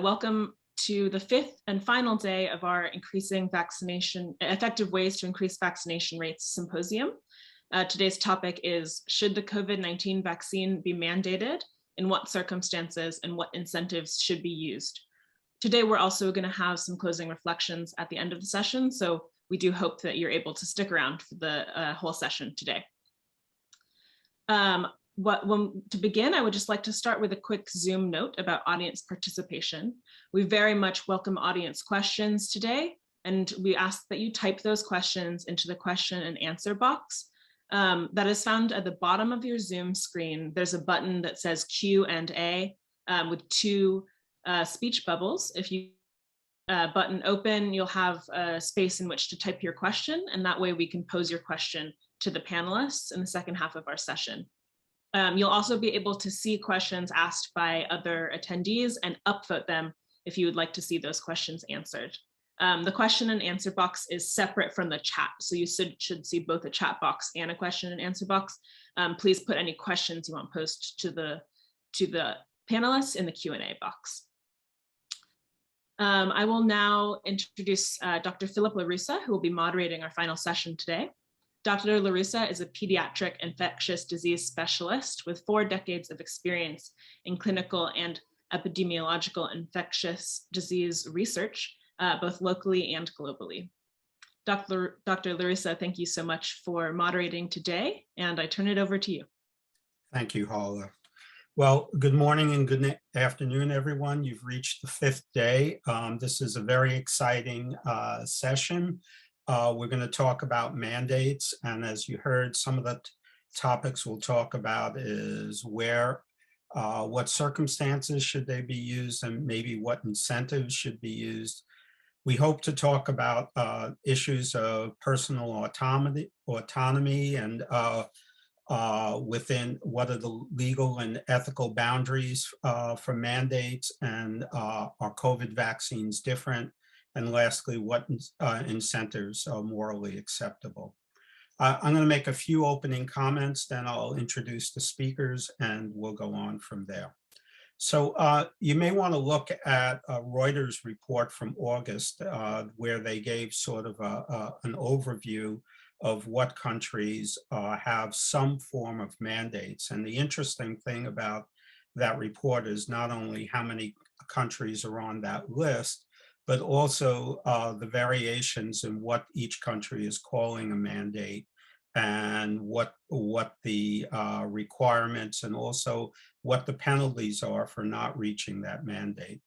Welcome to the fifth and final day of our Effective Ways to Increase Vaccination Rates Symposium. Today's topic is, should the COVID-19 vaccine be mandated? In what circumstances and what incentives should be used? Today, we're also going to have some closing reflections at the end of the session, so we do hope that you're able to stick around for the whole session today. To begin, I would just like to start with a quick Zoom note about audience participation. We very much welcome audience questions today, and we ask that you type those questions into the question and answer box that is found at the bottom of your Zoom screen. There's a button that says Q&A with two speech bubbles. If you button open, you'll have a space in which to type your question, and that way we can pose your question to the panelists in the second half of our session. You'll also be able to see questions asked by other attendees and upvote them if you would like to see those questions answered. The question and answer box is separate from the chat, so you should see both a chat box and a question and answer box. Please put any questions you want posed to the panelists in the Q&A box. I will now introduce Dr. Philip LaRussa, who will be moderating our final session today. Dr. LaRussa is a pediatric infectious disease specialist with 4 decades of experience in clinical and epidemiological infectious disease research, both locally and globally. Dr. LaRussa, thank you so much for moderating today, and I turn it over to you. Thank you, Hala. Well, good morning and good afternoon, everyone. You've reached the 5th day. This is a very exciting session. We're going to talk about mandates, and as you heard, some of the topics we'll talk about is what circumstances should they be used, and maybe what incentives should be used. We hope to talk about issues of personal autonomy and within what are the legal and ethical boundaries for mandates, and are COVID vaccines different? And lastly, what incentives are morally acceptable? I'm going to make a few opening comments, then I'll introduce the speakers and we'll go on from there. So you may want to look at a Reuters report from August where they gave sort of an overview of what countries have some form of mandates. And the interesting thing about that report is not only how many countries are on that list, but also the variations in what each country is calling a mandate, and what the requirements and also what the penalties are for not reaching that mandate.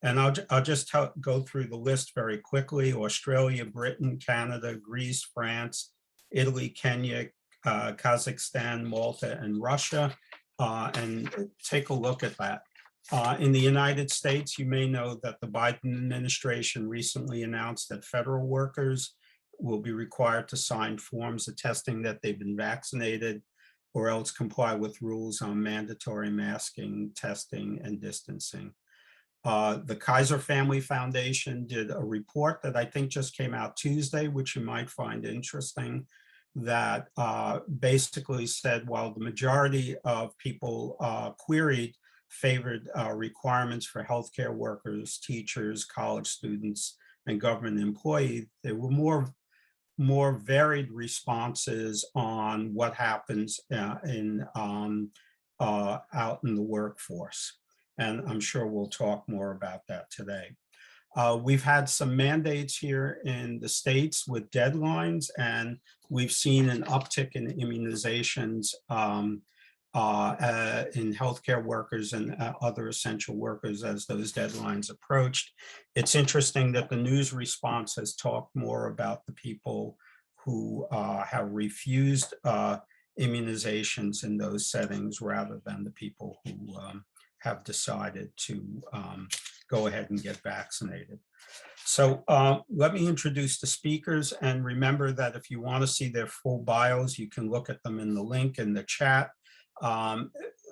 And I'll just go through the list very quickly: Australia, Britain, Canada, Greece, France, Italy, Kenya, Kazakhstan, Malta, and Russia, and take a look at that. In the United States, you may know that the Biden administration recently announced that federal workers will be required to sign forms attesting that they've been vaccinated, or else comply with rules on mandatory masking, testing, and distancing. The Kaiser Family Foundation did a report that I think just came out Tuesday, which you might find interesting, that basically said, while the majority of people queried favored requirements for healthcare workers, teachers, college students, and government employees, there were more varied responses on what happens out in the workforce. And I'm sure we'll talk more about that today. We've had some mandates here in the States with deadlines, and we've seen an uptick in immunizations in healthcare workers and other essential workers as those deadlines approached. It's interesting that the news response has talked more about the people who have refused immunizations in those settings rather than the people who have decided to go ahead and get vaccinated. So let me introduce the speakers, and remember that if you want to see their full bios, you can look at them in the link in the chat.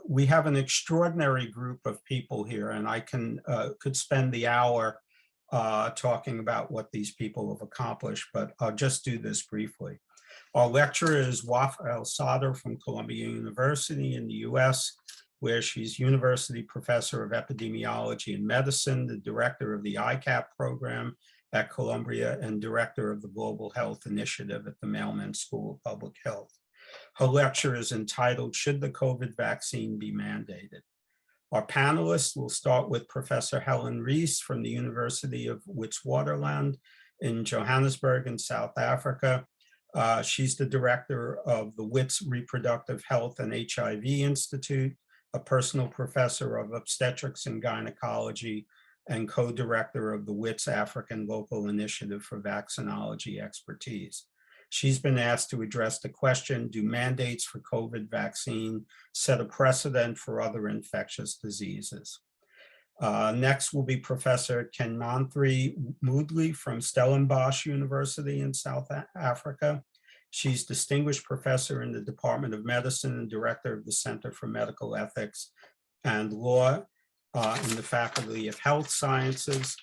We have an extraordinary group of people here, and I could spend the hour talking about what these people have accomplished, but I'll just do this briefly. Our lecturer is Wafaa El-Sadr from Columbia University in the US, where she's University Professor of Epidemiology and Medicine, the Director of the ICAP program at Columbia, and Director of the Global Health Initiative at the Mailman School of Public Health. Her lecture is entitled, "Should the COVID Vaccine Be Mandated?" Our panelists will start with Professor Helen Rees from the University of Witwatersrand in Johannesburg in South Africa. She's the director of the WITS Reproductive Health and HIV Institute, a personal professor of obstetrics and gynecology, and co-director of the WITS African Local Initiative for Vaccinology Expertise. She's been asked to address the question, do mandates for COVID vaccine set a precedent for other infectious diseases? Next will be Professor Keymanthri Moodley from Stellenbosch University in South Africa. She's Distinguished Professor in the Department of Medicine and Director of the Center for Medical Ethics and Law in the Faculty of Health Sciences.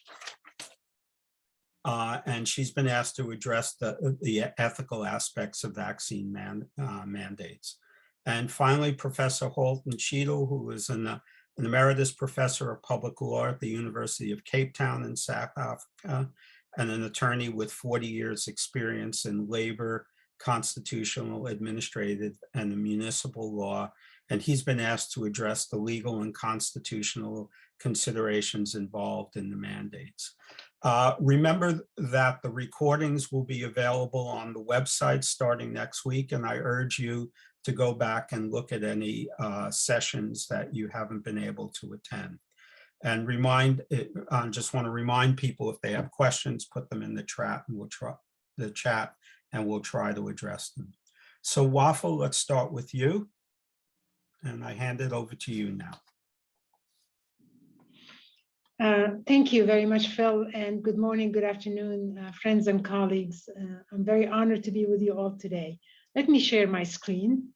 And she's been asked to address the ethical aspects of vaccine mandates. And finally, Professor Halton Cheadle, who is an Emeritus Professor of Public Law at the University of Cape Town in South Africa, and an attorney with 40 years experience in labor, constitutional, administrative, and municipal law. And he's been asked to address the legal and constitutional considerations involved in the mandates. Remember that the recordings will be available on the website starting next week, and I urge you to go back and look at any sessions that you haven't been able to attend. And just want to remind people, if they have questions, put them in the chat and we'll try to address them. So Wafaa, let's start with you. And I hand it over to you now. Thank you very much, Phil, and good morning, good afternoon, friends and colleagues. I'm very honored to be with you all today. Let me share my screen.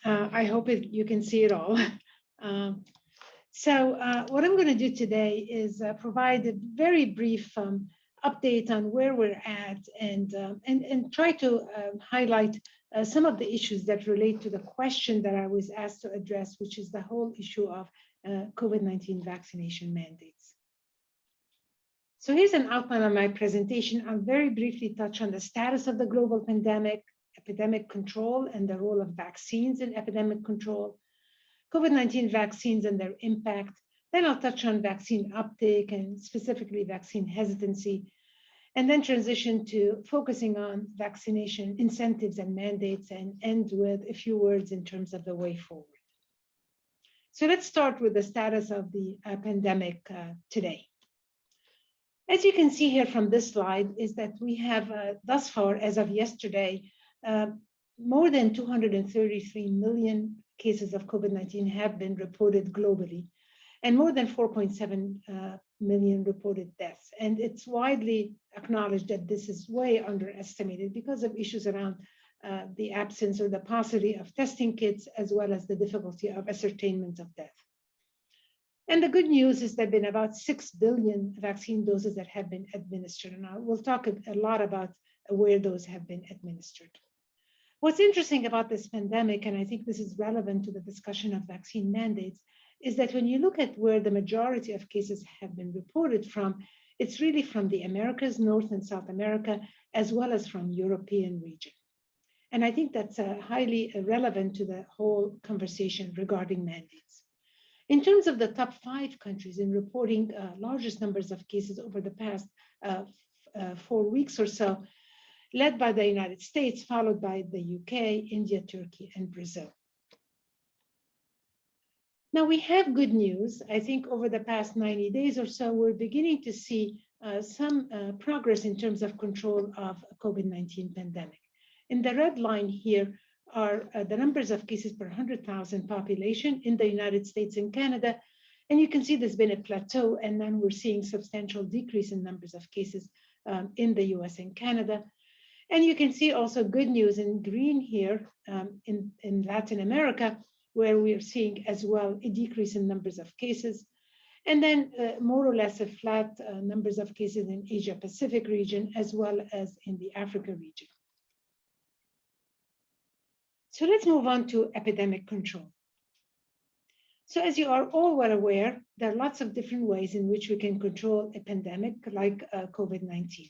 I hope you can see it all. So what I'm going to do today is provide a very brief update on where we're at and try to highlight some of the issues that relate to the question that I was asked to address, which is the whole issue of COVID-19 vaccination mandates. So here's an outline of my presentation. I'll very briefly touch on the status of the global pandemic, epidemic control, and the role of vaccines in epidemic control, COVID-19 vaccines and their impact. Then I'll touch on vaccine uptake and specifically vaccine hesitancy, and then transition to focusing on vaccination incentives and mandates, and end with a few words in terms of the way forward. So let's start with the status of the pandemic today. As you can see here from this slide, is that we have thus far, as of yesterday, more than 233 million cases of COVID-19 have been reported globally, and more than 4.7 million reported deaths. And it's widely acknowledged that this is way underestimated because of issues around the absence or the paucity of testing kits, as well as the difficulty of ascertainment of death. And the good news is there have been about 6 billion vaccine doses that have been administered. And we'll talk a lot about where those have been administered. What's interesting about this pandemic, and I think this is relevant to the discussion of vaccine mandates, is that when you look at where the majority of cases have been reported from, it's really from the Americas, North and South America, as well as from European region. And I think that's highly relevant to the whole conversation regarding mandates. In terms of the top 5 countries in reporting largest numbers of cases over the past 4 weeks or so, led by the United States, followed by the UK, India, Turkey, and Brazil. Now we have good news. I think over the past 90 days or so, we're beginning to see some progress in terms of control of COVID-19 pandemic. In the red line here are the numbers of cases per 100,000 population in the United States and Canada. And you can see there's been a plateau, and then we're seeing substantial decrease in numbers of cases in the US and Canada. And you can see also good news in green here in Latin America, where we are seeing as well a decrease in numbers of cases. And then more or less a flat numbers of cases in Asia Pacific region, as well as in the Africa region. So let's move on to epidemic control. So as you are all well aware, there are lots of different ways in which we can control a pandemic like COVID-19.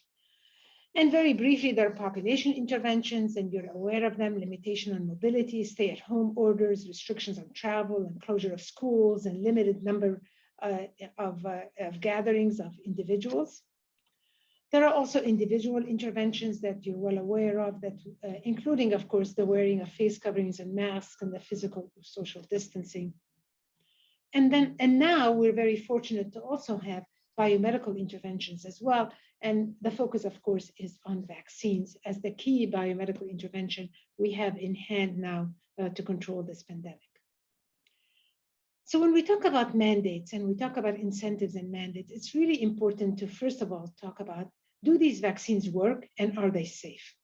And very briefly, there are population interventions, and you're aware of them: limitation on mobility, stay-at-home orders, restrictions on travel, and closure of schools, and limited number of gatherings of individuals. There are also individual interventions that you're well aware of, that including, of course, the wearing of face coverings and masks and the physical social distancing. And now we're very fortunate to also have biomedical interventions as well. And the focus, of course, is on vaccines as the key biomedical intervention we have in hand now to control this pandemic. So when we talk about mandates and we talk about incentives and mandates, it's really important to, first of all, talk about, do these vaccines work and are they safe?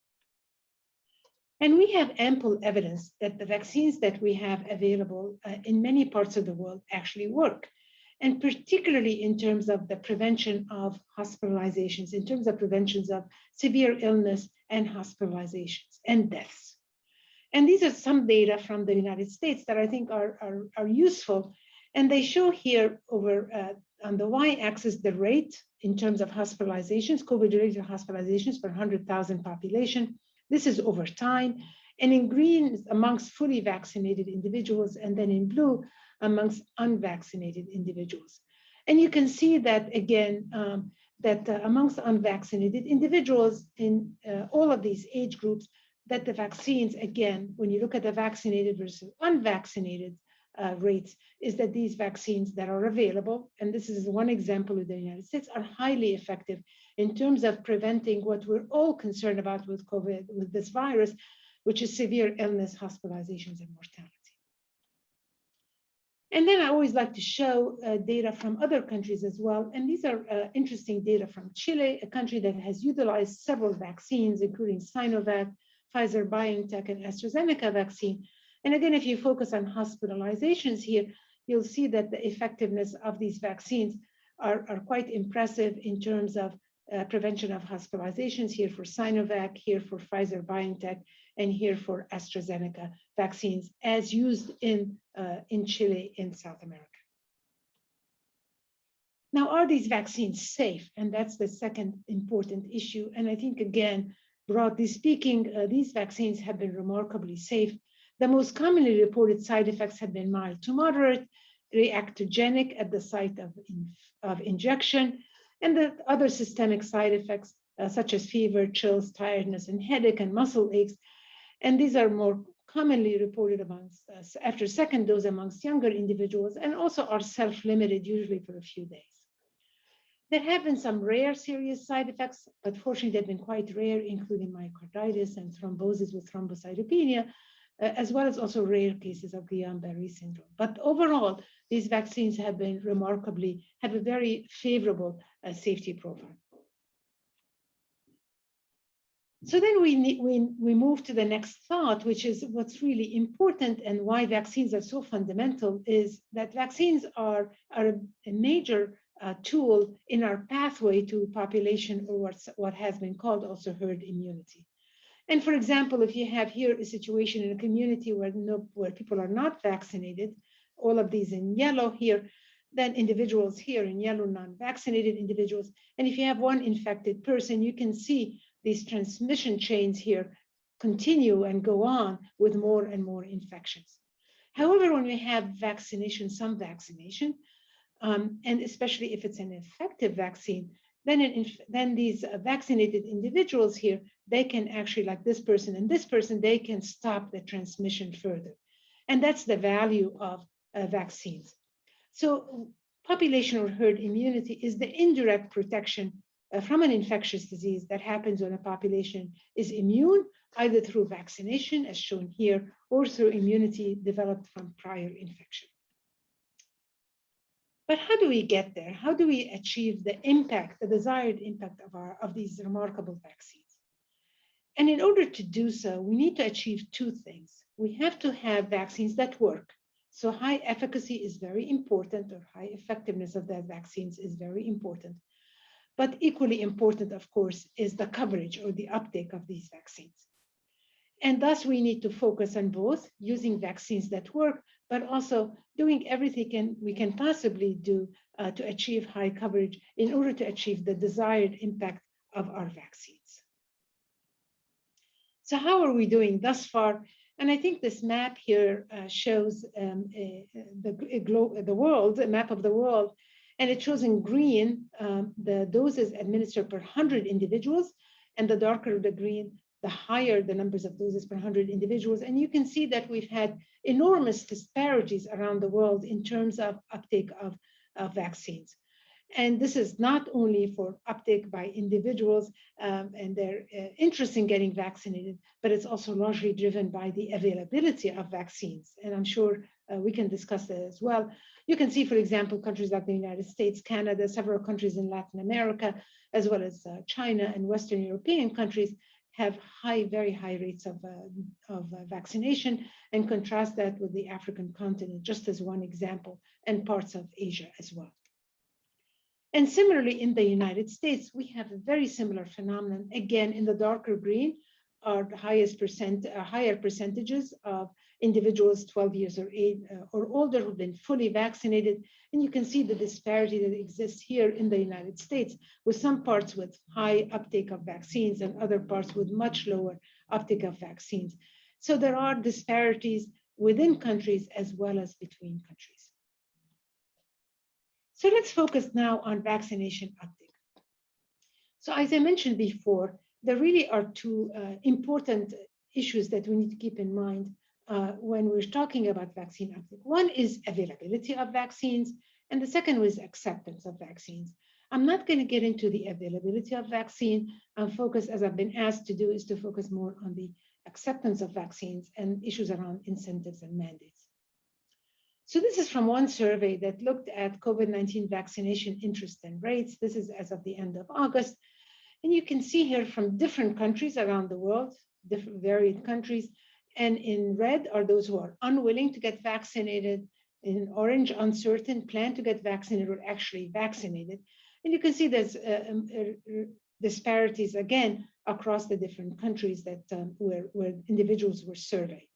And we have ample evidence that the vaccines that we have available in many parts of the world actually work. And particularly in terms of the prevention of hospitalizations, in terms of preventions of severe illness and hospitalizations and deaths. And these are some data from the United States that I think are useful. And they show here over on the y-axis the rate in terms of hospitalizations, COVID-related hospitalizations per 100,000 population. This is over time. And in green is amongst fully vaccinated individuals, and then in blue amongst unvaccinated individuals. And you can see that again, amongst unvaccinated individuals in all of these age groups, that the vaccines, again, when you look at the vaccinated versus unvaccinated rates, is that these vaccines that are available, and this is one example of the United States, are highly effective in terms of preventing what we're all concerned about with COVID, with this virus, which is severe illness, hospitalizations, and mortality. And then I always like to show data from other countries as well. And these are interesting data from Chile, a country that has utilized several vaccines, including Sinovac, Pfizer, BioNTech, and AstraZeneca vaccine. And again, if you focus on hospitalizations here, you'll see that the effectiveness of these vaccines are quite impressive in terms of prevention of hospitalizations, here for Sinovac, here for Pfizer, BioNTech, and here for AstraZeneca vaccines as used in Chile in South America. Now, are these vaccines safe? And that's the second important issue. And I think, again, broadly speaking, these vaccines have been remarkably safe. The most commonly reported side effects have been mild to moderate, reactogenic at the site of injection, and the other systemic side effects, such as fever, chills, tiredness, and headache, and muscle aches. And these are more commonly reported amongst after second dose amongst younger individuals, and also are self-limited, usually for a few days. There have been some rare serious side effects, but fortunately they've been quite rare, including myocarditis and thrombosis with thrombocytopenia, as well as also rare cases of Guillain-Barré syndrome. But overall, these vaccines have been have a very favorable safety profile. So then we move to the next thought, which is what's really important and why vaccines are so fundamental, is that vaccines are a major tool in our pathway to population, or what has been called also herd immunity. And for example, if you have here a situation in a community where people are not vaccinated, all of these in yellow here, then individuals here in yellow, non-vaccinated individuals. And if you have one infected person, you can see these transmission chains here continue and go on with more and more infections. However, when we have vaccination, some vaccination, and especially if it's an effective vaccine, then these vaccinated individuals here, they can actually, like this person and this person, they can stop the transmission further. And that's the value of vaccines. So population or herd immunity is the indirect protection from an infectious disease that happens when a population is immune, either through vaccination, as shown here, or through immunity developed from prior infection. But how do we get there? How do we achieve the impact, the desired impact of these remarkable vaccines? And in order to do so, we need to achieve two things. We have to have vaccines that work. So high efficacy is very important, or high effectiveness of that vaccines is very important. But equally important, of course, is the coverage or the uptake of these vaccines. And thus we need to focus on both using vaccines that work, but also doing everything we can possibly do to achieve high coverage in order to achieve the desired impact of our vaccines. So how are we doing thus far? And I think this map here shows the world, a map of the world, and it shows in green the doses administered per 100 individuals, and the darker the green, the higher the numbers of doses per 100 individuals. And you can see that we've had enormous disparities around the world in terms of uptake of vaccines. And this is not only for uptake by individuals and their interest in getting vaccinated, but it's also largely driven by the availability of vaccines. And I'm sure we can discuss that as well. You can see, for example, countries like the United States, Canada, several countries in Latin America, as well as China and Western European countries have very high rates of vaccination, and contrast that with the African continent, just as one example, and parts of Asia as well. And similarly, in the United States, we have a very similar phenomenon. Again, in the darker green are the higher percentages of individuals 12 years or older who've been fully vaccinated. And you can see the disparity that exists here in the United States, with some parts with high uptake of vaccines and other parts with much lower uptake of vaccines. So there are disparities within countries as well as between countries. So let's focus now on vaccination uptake. So as I mentioned before, there really are two important issues that we need to keep in mind when we're talking about vaccine uptake. One is availability of vaccines, and the second was acceptance of vaccines. I'm not going to get into the availability of vaccine. I'll focus, as I've been asked to do, is to focus more on the acceptance of vaccines and issues around incentives and mandates. So this is from one survey that looked at COVID-19 vaccination interest and rates. This is as of the end of August. And you can see here from different countries around the world, different varied countries. And in red are those who are unwilling to get vaccinated. In orange, uncertain, plan to get vaccinated or actually vaccinated. And you can see there's disparities again across the different countries that where individuals were surveyed.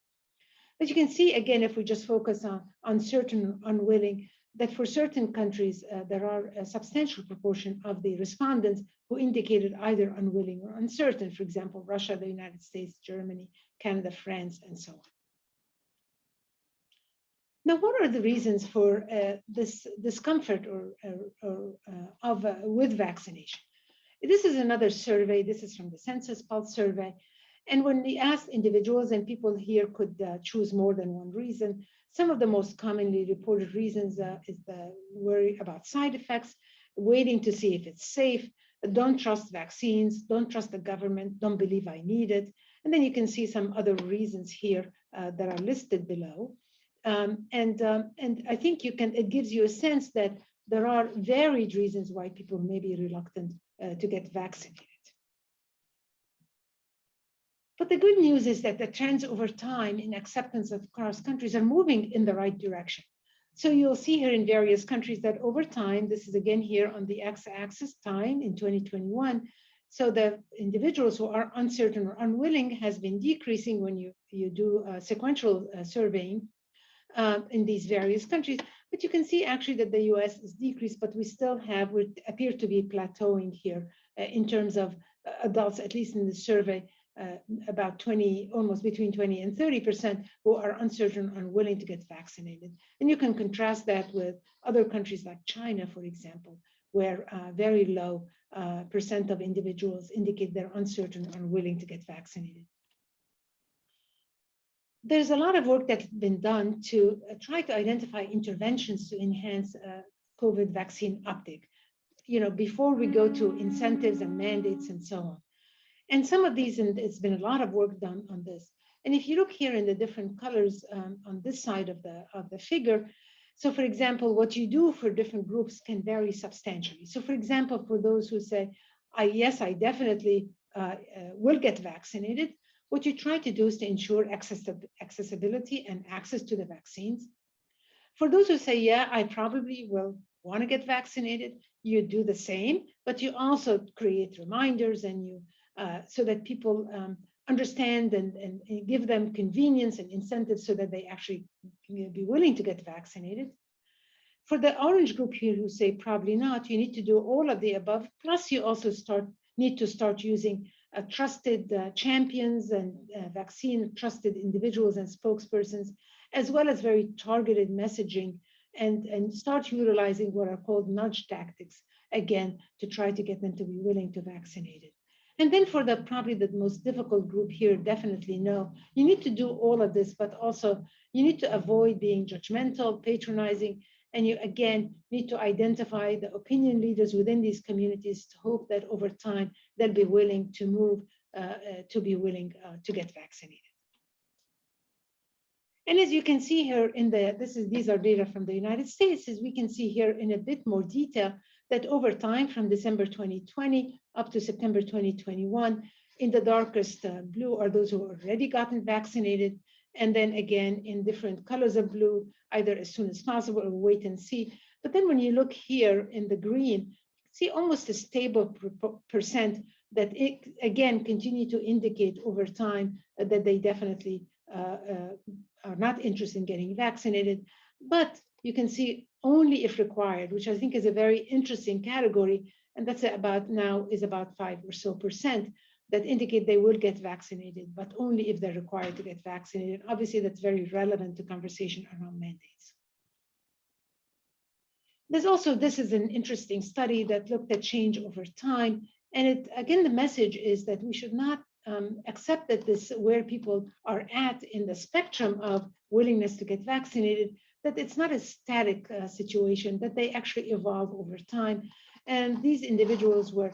But you can see, again, if we just focus on uncertain or unwilling, that for certain countries, there are a substantial proportion of the respondents who indicated either unwilling or uncertain. For example, Russia, the United States, Germany, Canada, France, and so on. Now, what are the reasons for this discomfort with vaccination? This is another survey. This is from the Census Pulse survey. And when we asked individuals, and people here could choose more than one reason, some of the most commonly reported reasons is the worry about side effects, waiting to see if it's safe, don't trust vaccines, don't trust the government, don't believe I need it. And then you can see some other reasons here that are listed below. And I think it gives you a sense that there are varied reasons why people may be reluctant to get vaccinated. But the good news is that the trends over time in acceptance across countries are moving in the right direction. So you'll see here in various countries that over time, this is again here on the x-axis time in 2021, so the individuals who are uncertain or unwilling has been decreasing when you do sequential surveying in these various countries. But you can see actually that the US is decreased, but we still appear to be plateauing here in terms of adults, at least in the survey, about almost between 20 and 30% who are uncertain or unwilling to get vaccinated. And you can contrast that with other countries like China, for example, where very low percent of individuals indicate they're uncertain or unwilling to get vaccinated. There's a lot of work that's been done to try to identify interventions to enhance COVID vaccine uptake, before we go to incentives and mandates and so on. And some of these, and it's been a lot of work done on this. And if you look here in the different colors on this side of the figure, so for example, what you do for different groups can vary substantially. So for example, for those who say, yes, I definitely will get vaccinated, what you try to do is to ensure accessibility and access to the vaccines. For those who say, yeah, I probably will want to get vaccinated, you do the same, but you also create reminders and you so that people understand and give them convenience and incentives so that they actually be willing to get vaccinated. For the orange group here who say probably not, you need to do all of the above, plus you also need to start using trusted champions and vaccine trusted individuals and spokespersons, as well as very targeted messaging, and start utilizing what are called nudge tactics, again, to try to get them to be willing to vaccinate it. And then for the probably the most difficult group here, definitely no. You need to do all of this, but also you need to avoid being judgmental, patronizing, and you again need to identify the opinion leaders within these communities to hope that over time they'll be willing to move to get vaccinated. And as you can see here in these are data from the United States, as we can see here in a bit more detail, that over time from December 2020 up to September 2021, in the darkest blue are those who already gotten vaccinated. And then again, in different colors of blue, either as soon as possible or wait and see. But then when you look here in the green, see almost a stable percent that it, again, continue to indicate over time that they definitely are not interested in getting vaccinated. But you can see only if required, which I think is a very interesting category. And that's about 5 or so percent that indicate they will get vaccinated, but only if they're required to get vaccinated. Obviously, that's very relevant to conversation around mandates. This is an interesting study that looked at change over time. And again, the message is that we should not accept that where people are at in the spectrum of willingness to get vaccinated, that it's not a static situation, that they actually evolve over time. And these individuals were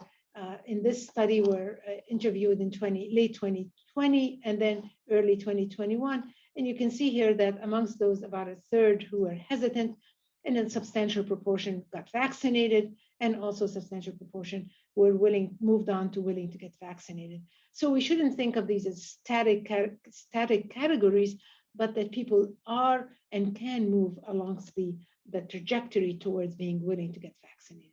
in this study were interviewed in late 2020 and then early 2021. And you can see here that amongst those, about a third who were hesitant, and a substantial proportion got vaccinated, and also a substantial proportion were moved on to willing to get vaccinated. So we shouldn't think of these as static categories, but that people are and can move along the trajectory towards being willing to get vaccinated.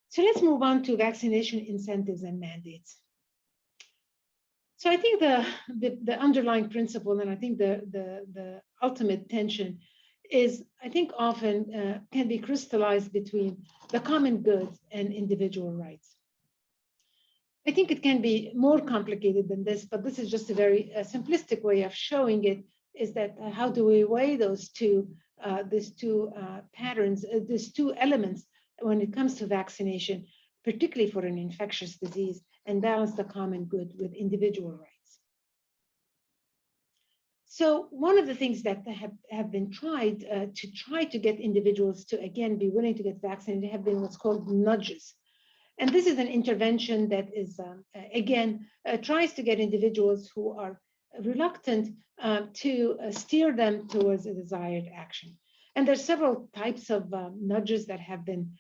So let's move on to vaccination incentives and mandates. So I think the underlying principle, and I think the ultimate tension is, I think often can be crystallized between the common good and individual rights. I think it can be more complicated than this, but this is just a very simplistic way of showing it, is that how do we weigh these two elements when it comes to vaccination, particularly for an infectious disease, and balance the common good with individual rights. So one of the things that have been tried to get individuals to, again, be willing to get vaccinated have been what's called nudges. And this is an intervention that is, tries to get individuals who are reluctant to steer them towards a desired action. And there's several types of nudges that have been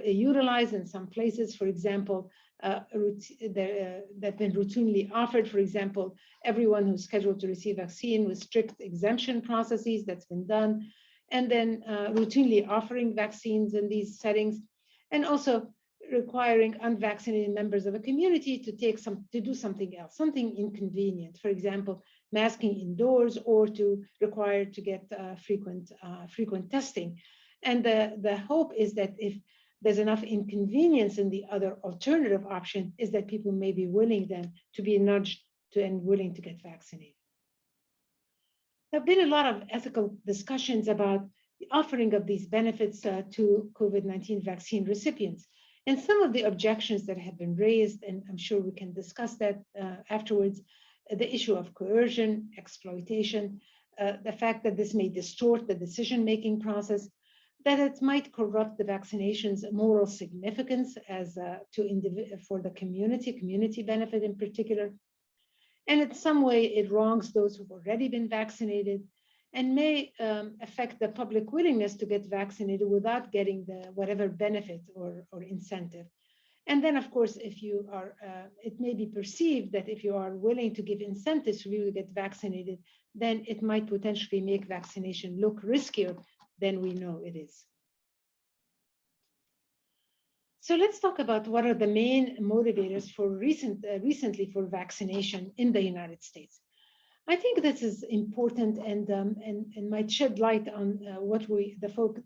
utilized in some places. For example, that have been routinely offered. For example, everyone who's scheduled to receive vaccine with strict exemption processes, that's been done. And then routinely offering vaccines in these settings, and also requiring unvaccinated members of a community to do something else, something inconvenient. For example, masking indoors, or to require to get frequent testing. And the hope is that if there's enough inconvenience in the other alternative option, is that people may be willing then to be nudged to and willing to get vaccinated. There have been a lot of ethical discussions about the offering of these benefits to COVID-19 vaccine recipients. And some of the objections that have been raised, and I'm sure we can discuss that afterwards, the issue of coercion, exploitation, the fact that this may distort the decision-making process, that it might corrupt the vaccination's moral significance for the community benefit in particular. And in some way, it wrongs those who've already been vaccinated, and may affect the public willingness to get vaccinated without getting the whatever benefit or incentive. And then, of course, if you are, it may be perceived that if you are willing to give incentives for you to get vaccinated, then it might potentially make vaccination look riskier than we know it is. So let's talk about what are the main motivators for recently for vaccination in the United States. I think this is important and might shed light on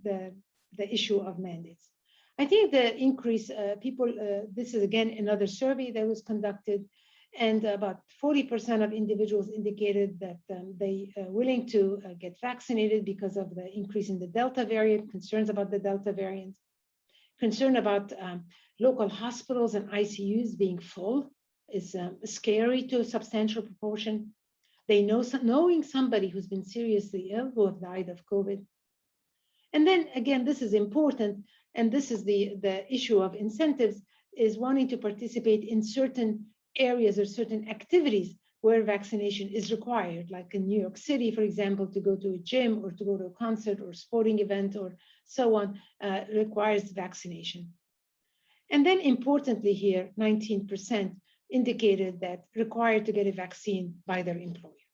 the issue of mandates. I think the increase this is again another survey that was conducted, and about 40% of individuals indicated that they are willing to get vaccinated because of the increase in the Delta variant, concerns about the Delta variant, concern about local hospitals and ICUs being full is scary to a substantial proportion. They know knowing somebody who's been seriously ill, who have died of COVID. And then again, this is important, and this is the issue of incentives, is wanting to participate in certain areas or certain activities where vaccination is required, like in New York City, for example, to go to a gym or to go to a concert or sporting event or so on, requires vaccination. And then importantly here, 19% indicated that required to get a vaccine by their employer.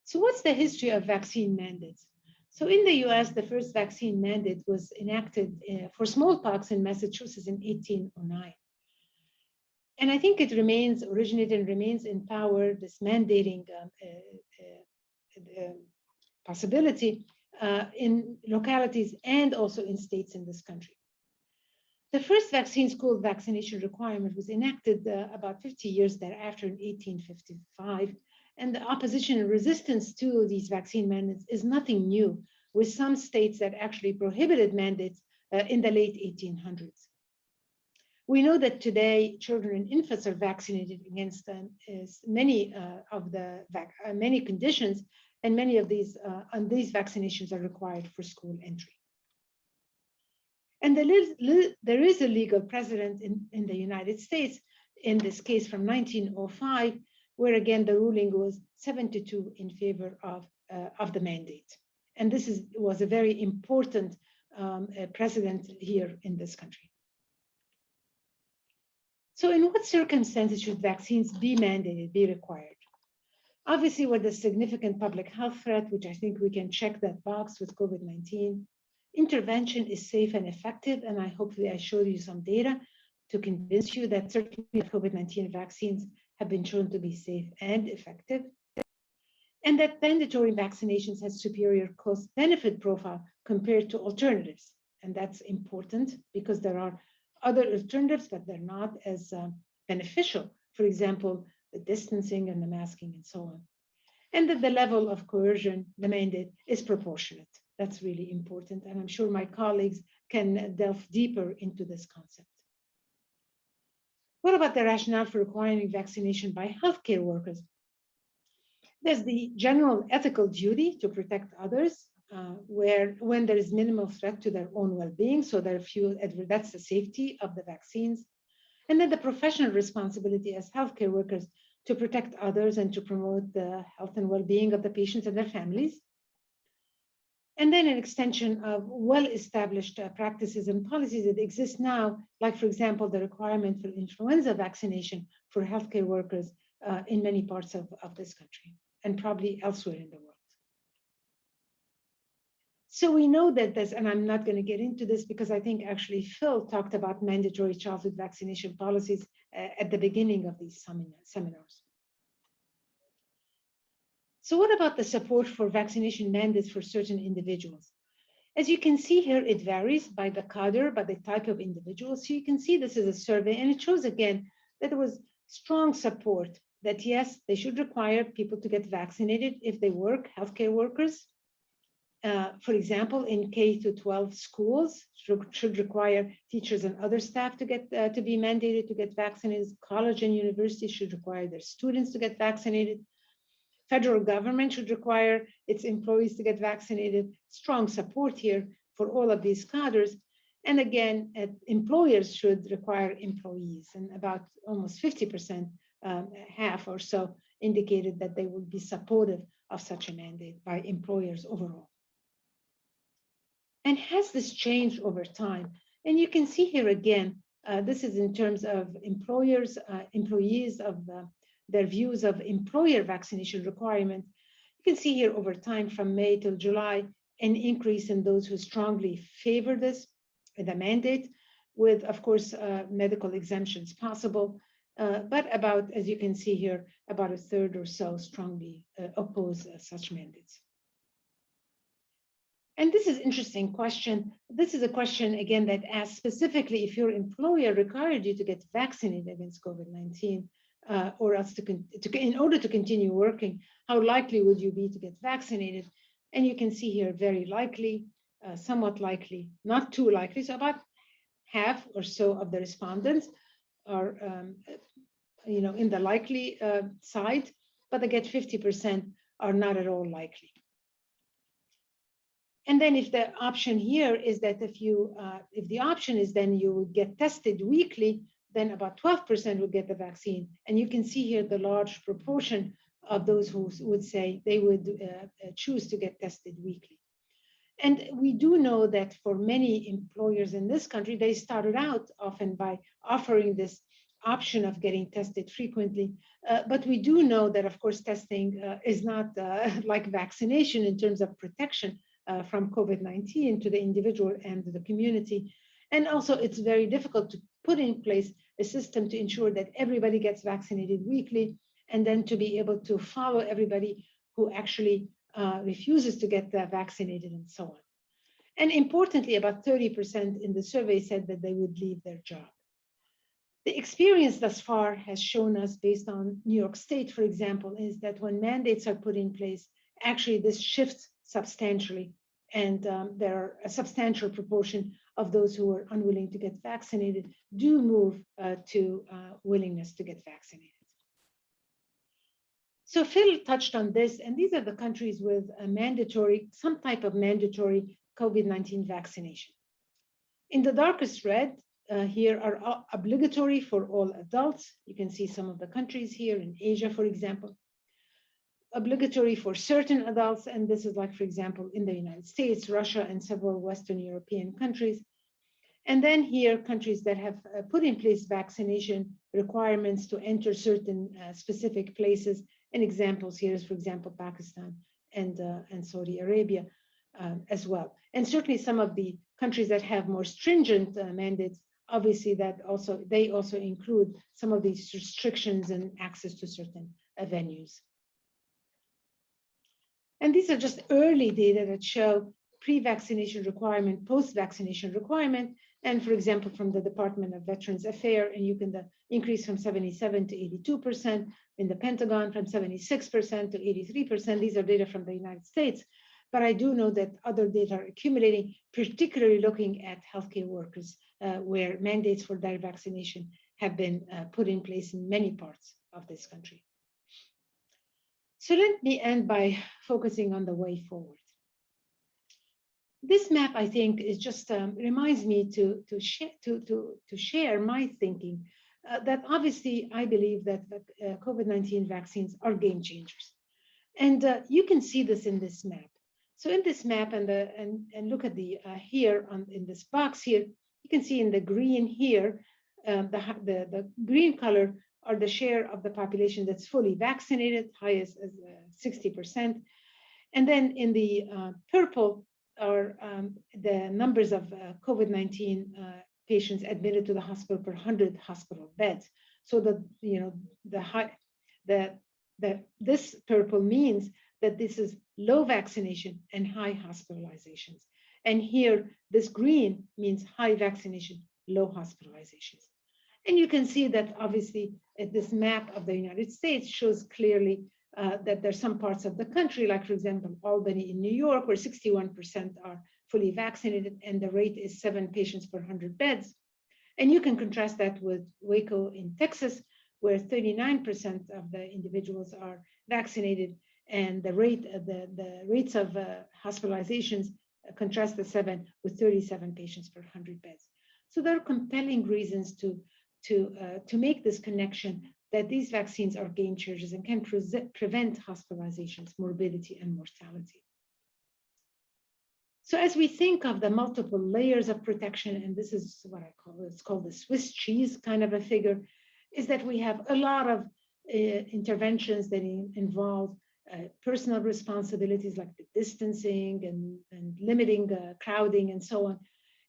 So what's the history of vaccine mandates? So in the US, the first vaccine mandate was enacted for smallpox in Massachusetts in 1809. And I think it originated and remains in power, this mandating possibility in localities and also in states in this country. The first vaccine school vaccination requirement was enacted about 50 years thereafter in 1855. And the opposition and resistance to these vaccine mandates is nothing new, with some states that actually prohibited mandates in the late 1800s. We know that today children and infants are vaccinated against many many conditions, and many of these vaccinations are required for school entry. And there is a legal precedent in the United States, in this case from 1905, where again the ruling was 7-2 in favor of the mandate. And this was a very important precedent here in this country. So in what circumstances should vaccines be mandated, be required? Obviously, with a significant public health threat, which I think we can check that box with COVID-19, intervention is safe and effective, and hopefully I showed you some data to convince you that certainly COVID-19 vaccines have been shown to be safe and effective, and that mandatory vaccinations has superior cost-benefit profile compared to alternatives. And that's important because there are other alternatives, but they're not as beneficial. For example, the distancing and the masking and so on. And that the level of coercion, the mandate, is proportionate. That's really important. And I'm sure my colleagues can delve deeper into this concept. What about the rationale for requiring vaccination by healthcare workers? There's the general ethical duty to protect others, when there is minimal threat to their own well-being, so there are few, that's the safety of the vaccines. And then the professional responsibility as healthcare workers to protect others and to promote the health and well-being of the patients and their families. And then an extension of well-established practices and policies that exist now, like, for example, the requirement for influenza vaccination for healthcare workers in many parts of this country and probably elsewhere in the world. So we know that this, and I'm not going to get into this because I think actually Phil talked about mandatory childhood vaccination policies at the beginning of these seminars. So what about the support for vaccination mandates for certain individuals? As you can see here, it varies by the cadre, by the type of individual. So you can see this is a survey, and it shows again that there was strong support that yes, they should require people to get vaccinated if they work, healthcare workers. For example, in K-12 schools should require teachers and other staff to be mandated to get vaccinated. College and universities should require their students to get vaccinated. Federal government should require its employees to get vaccinated. Strong support here for all of these cadres. And again, employers should require employees, and about almost 50%, half or so, indicated that they would be supportive of such a mandate by employers overall. And has this changed over time? And you can see here again, this is in terms of employers, employees of their views of employer vaccination requirement. You can see here over time from May till July, an increase in those who strongly favor this. the mandate, with, of course, medical exemptions possible. But about, as you can see here, about a third or so strongly oppose such mandates. And this is an interesting question. This is a question, again, that asks specifically if your employer required you to get vaccinated against COVID-19, or else in order to continue working, how likely would you be to get vaccinated? And you can see here, very likely, somewhat likely, not too likely. So about half or so of the respondents are in the likely side, but again, 50% are not at all likely. And then if the option here is that if the option is then you would get tested weekly, then about 12% would get the vaccine. And you can see here the large proportion of those who would say they would choose to get tested weekly. And we do know that for many employers in this country, they started out often by offering this option of getting tested frequently. But we do know that, of course, testing is not like vaccination in terms of protection from COVID-19 to the individual and the community. And also, it's very difficult to put in place a system to ensure that everybody gets vaccinated weekly, and then to be able to follow everybody who actually refuses to get vaccinated and so on. And importantly, about 30% in the survey said that they would leave their job. The experience thus far has shown us, based on New York State, for example, is that when mandates are put in place, actually this shifts substantially. And there are a substantial proportion of those who are unwilling to get vaccinated do move to willingness to get vaccinated. So Phil touched on this, and these are the countries with a some type of mandatory COVID-19 vaccination. In the darkest red, here are obligatory for all adults. You can see some of the countries here in Asia, for example. Obligatory for certain adults, and this is like, for example, in the United States, Russia, and several Western European countries. And then here, countries that have put in place vaccination requirements to enter certain specific places. And examples here is, for example, Pakistan and Saudi Arabia as well. And certainly some of the countries that have more stringent mandates, obviously they also include some of these restrictions and access to certain venues. And these are just early data that show pre-vaccination requirement, post-vaccination requirement, and for example, from the Department of Veterans Affairs, and you can increase from 77 to 82%, in the Pentagon from 76% to 83%. These are data from the United States, but I do know that other data are accumulating, particularly looking at healthcare workers, where mandates for their vaccination have been put in place in many parts of this country. So let me end by focusing on the way forward. This map, I think, is just reminds me to share my thinking that obviously I believe that COVID-19 vaccines are game changers, and you can see this in this map. So in this map, and look at the here in this box here, you can see in the green here, the green color are the share of the population that's fully vaccinated, highest as 60%. And then in the purple are the numbers of COVID-19 patients admitted to the hospital per 100 hospital beds. So this purple means that this is low vaccination and high hospitalizations. And here, this green means high vaccination, low hospitalizations. And you can see that obviously this map of the United States shows clearly that there's some parts of the country, like for example, Albany in New York, where 61% are fully vaccinated and the rate is 7 patients per 100 beds. And you can contrast that with Waco in Texas, where 39% of the individuals are vaccinated, and the rates of hospitalizations contrast the 7 with 37 patients per 100 beds. So there are compelling reasons to make this connection that these vaccines are game changers and can prevent hospitalizations, morbidity, and mortality. So as we think of the multiple layers of protection, and this is what I call, it's called the Swiss cheese kind of a figure, is that we have a lot of interventions that involve personal responsibilities like the distancing and limiting crowding and so on.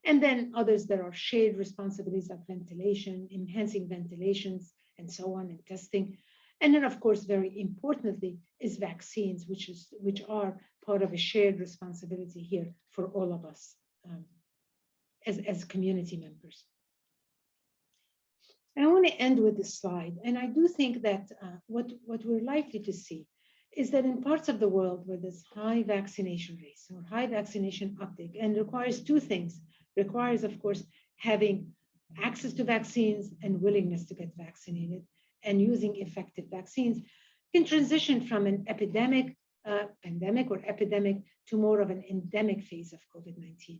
And then others, there are shared responsibilities like ventilation, enhancing ventilations, and so on, and testing. And then, of course, very importantly, is vaccines, which are part of a shared responsibility here for all of us as community members. And I want to end with this slide. And I do think that what we're likely to see is that in parts of the world where there's high vaccination rates or high vaccination uptake, and requires two things, requires, of course, having access to vaccines and willingness to get vaccinated and using effective vaccines, can transition from an pandemic or epidemic to more of an endemic phase of COVID-19.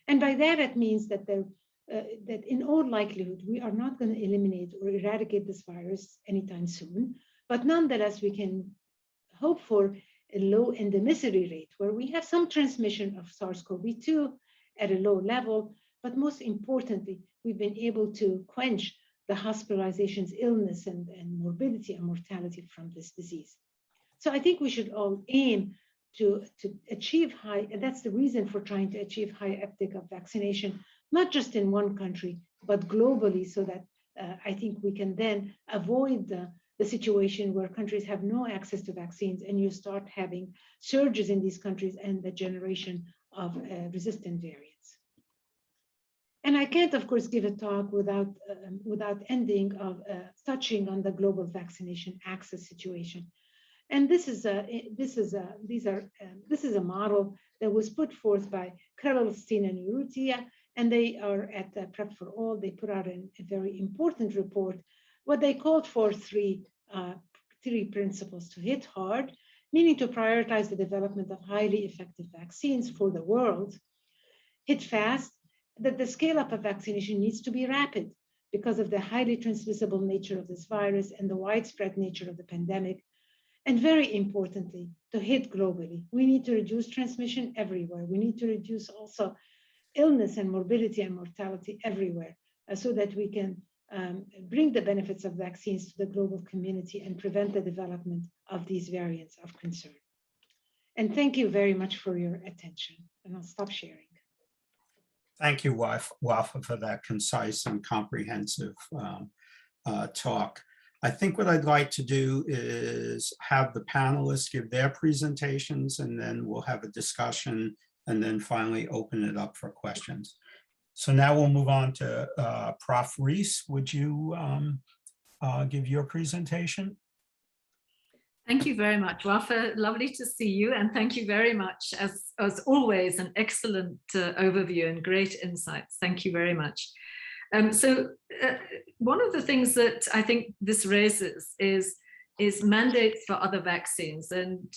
And by that, it means that that in all likelihood, we are not going to eliminate or eradicate this virus anytime soon, but nonetheless, we can hope for a low endemicity rate where we have some transmission of SARS-CoV-2 at a low level, but most importantly, we've been able to quench the hospitalizations, illness, and morbidity and mortality from this disease. So I think we should all aim to achieve high, and that's the reason for trying to achieve high uptake of vaccination, not just in one country, but globally, so that I think we can then avoid the situation where countries have no access to vaccines and you start having surges in these countries and the generation of resistant variants. And I can't, of course, give a talk without ending of touching on the global vaccination access situation. And this is a model that was put forth by Krelstein and Urrutia, and they are at Prep for All. They put out a very important report, what they called for three principles: to hit hard, meaning to prioritize the development of highly effective vaccines for the world; hit fast, that the scale up of vaccination needs to be rapid because of the highly transmissible nature of this virus and the widespread nature of the pandemic; and very importantly, to hit globally. We need to reduce transmission everywhere. We need to reduce also illness and morbidity and mortality everywhere, so that we can bring the benefits of vaccines to the global community and prevent the development of these variants of concern. And thank you very much for your attention. And I'll stop sharing. Thank you, Wafaa, for that concise and comprehensive talk. I think what I'd like to do is have the panelists give their presentations, and then we'll have a discussion, and then finally open it up for questions. So now we'll move on to Prof. Rees. Would you give your presentation? Thank you very much, Wafaa. Lovely to see you, and thank you very much. As always, an excellent overview and great insights. Thank you very much. One of the things that I think this raises is mandates for other vaccines. And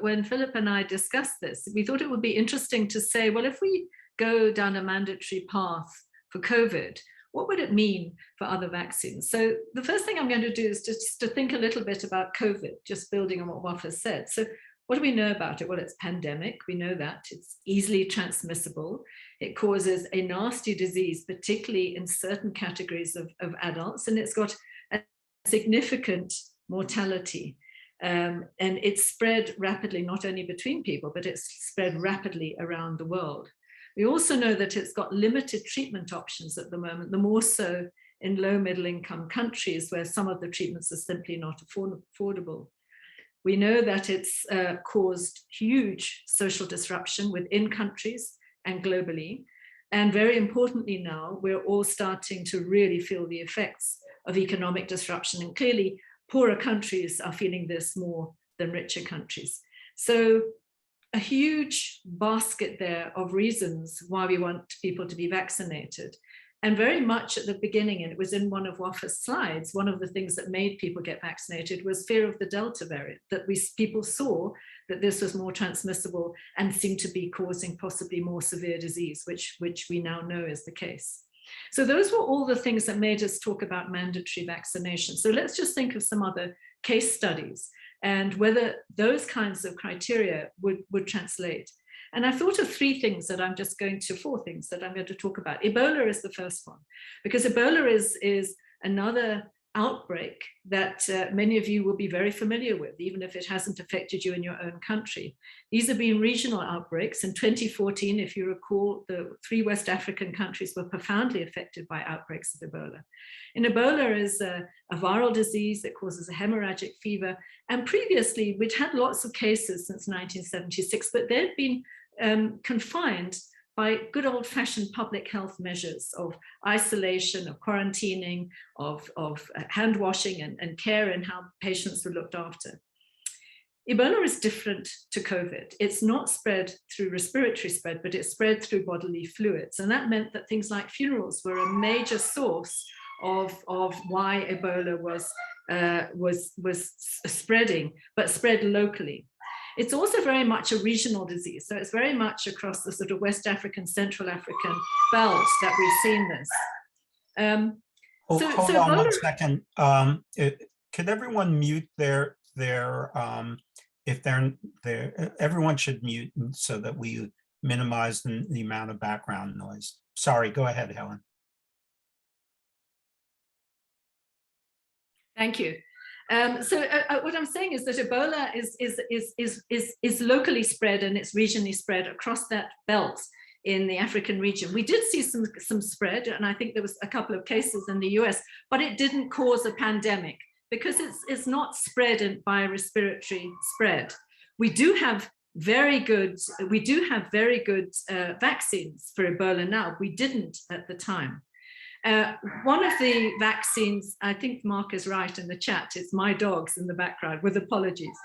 when Philip and I discussed this, we thought it would be interesting to say, well, if we go down a mandatory path for COVID, what would it mean for other vaccines? So the first thing I'm going to do is just to think a little bit about COVID, just building on what Wafaa said. So what do we know about it? Well, it's pandemic. We know that. It's easily transmissible. It causes a nasty disease, particularly in certain categories of adults, and it's got a significant mortality. And it's spread rapidly, not only between people, but it's spread rapidly around the world. We also know that it's got limited treatment options at the moment, the more so in low middle income countries where some of the treatments are simply not affordable. We know that it's caused huge social disruption within countries and globally. And very importantly now, we're all starting to really feel the effects of economic disruption. And clearly, poorer countries are feeling this more than richer countries. So a huge basket there of reasons why we want people to be vaccinated. And very much at the beginning, and it was in one of Wafaa's slides, one of the things that made people get vaccinated was fear of the Delta variant, that people saw that this was more transmissible and seemed to be causing possibly more severe disease, which we now know is the case. So those were all the things that made us talk about mandatory vaccination. So let's just think of some other case studies and whether those kinds of criteria would translate. And I thought of four things that I'm going to talk about. Ebola is the first one, because Ebola is another outbreak that many of you will be very familiar with, even if it hasn't affected you in your own country. These have been regional outbreaks. In 2014, if you recall, the 3 West African countries were profoundly affected by outbreaks of Ebola. And Ebola is a viral disease that causes a hemorrhagic fever. And previously, we'd had lots of cases since 1976, but they'd been confined by good old-fashioned public health measures of isolation, of quarantining, of hand washing and care and how patients were looked after. Ebola is different to COVID. It's not spread through respiratory spread, but it's spread through bodily fluids. And that meant that things like funerals were a major source of why Ebola was spreading, but spread locally. It's also very much a regional disease. So it's very much across the sort of West African, Central African belt that we've seen this. Hold on 1 second. Could everyone mute their if they're there, everyone should mute so that we minimize the amount of background noise. Sorry, go ahead, Helen. Thank you. What I'm saying is that Ebola is locally spread and it's regionally spread across that belt in the African region. We did see some spread, and I think there was a couple of cases in the US, but it didn't cause a pandemic because it's not spread by respiratory spread. We do have very good vaccines for Ebola now. We didn't at the time. One of the vaccines, I think Mark is right in the chat, it's my dogs in the background, with apologies.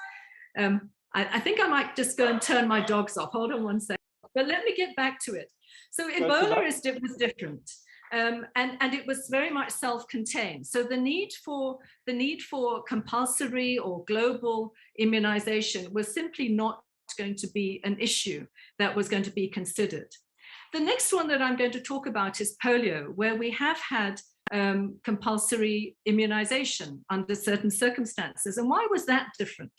I think I might just go and turn my dogs off. Hold on 1 second, but let me get back to it. So Ebola was different, and it was very much self-contained. So the need for compulsory or global immunization was simply not going to be an issue that was going to be considered. The next one that I'm going to talk about is polio, where we have had compulsory immunization under certain circumstances. And why was that different?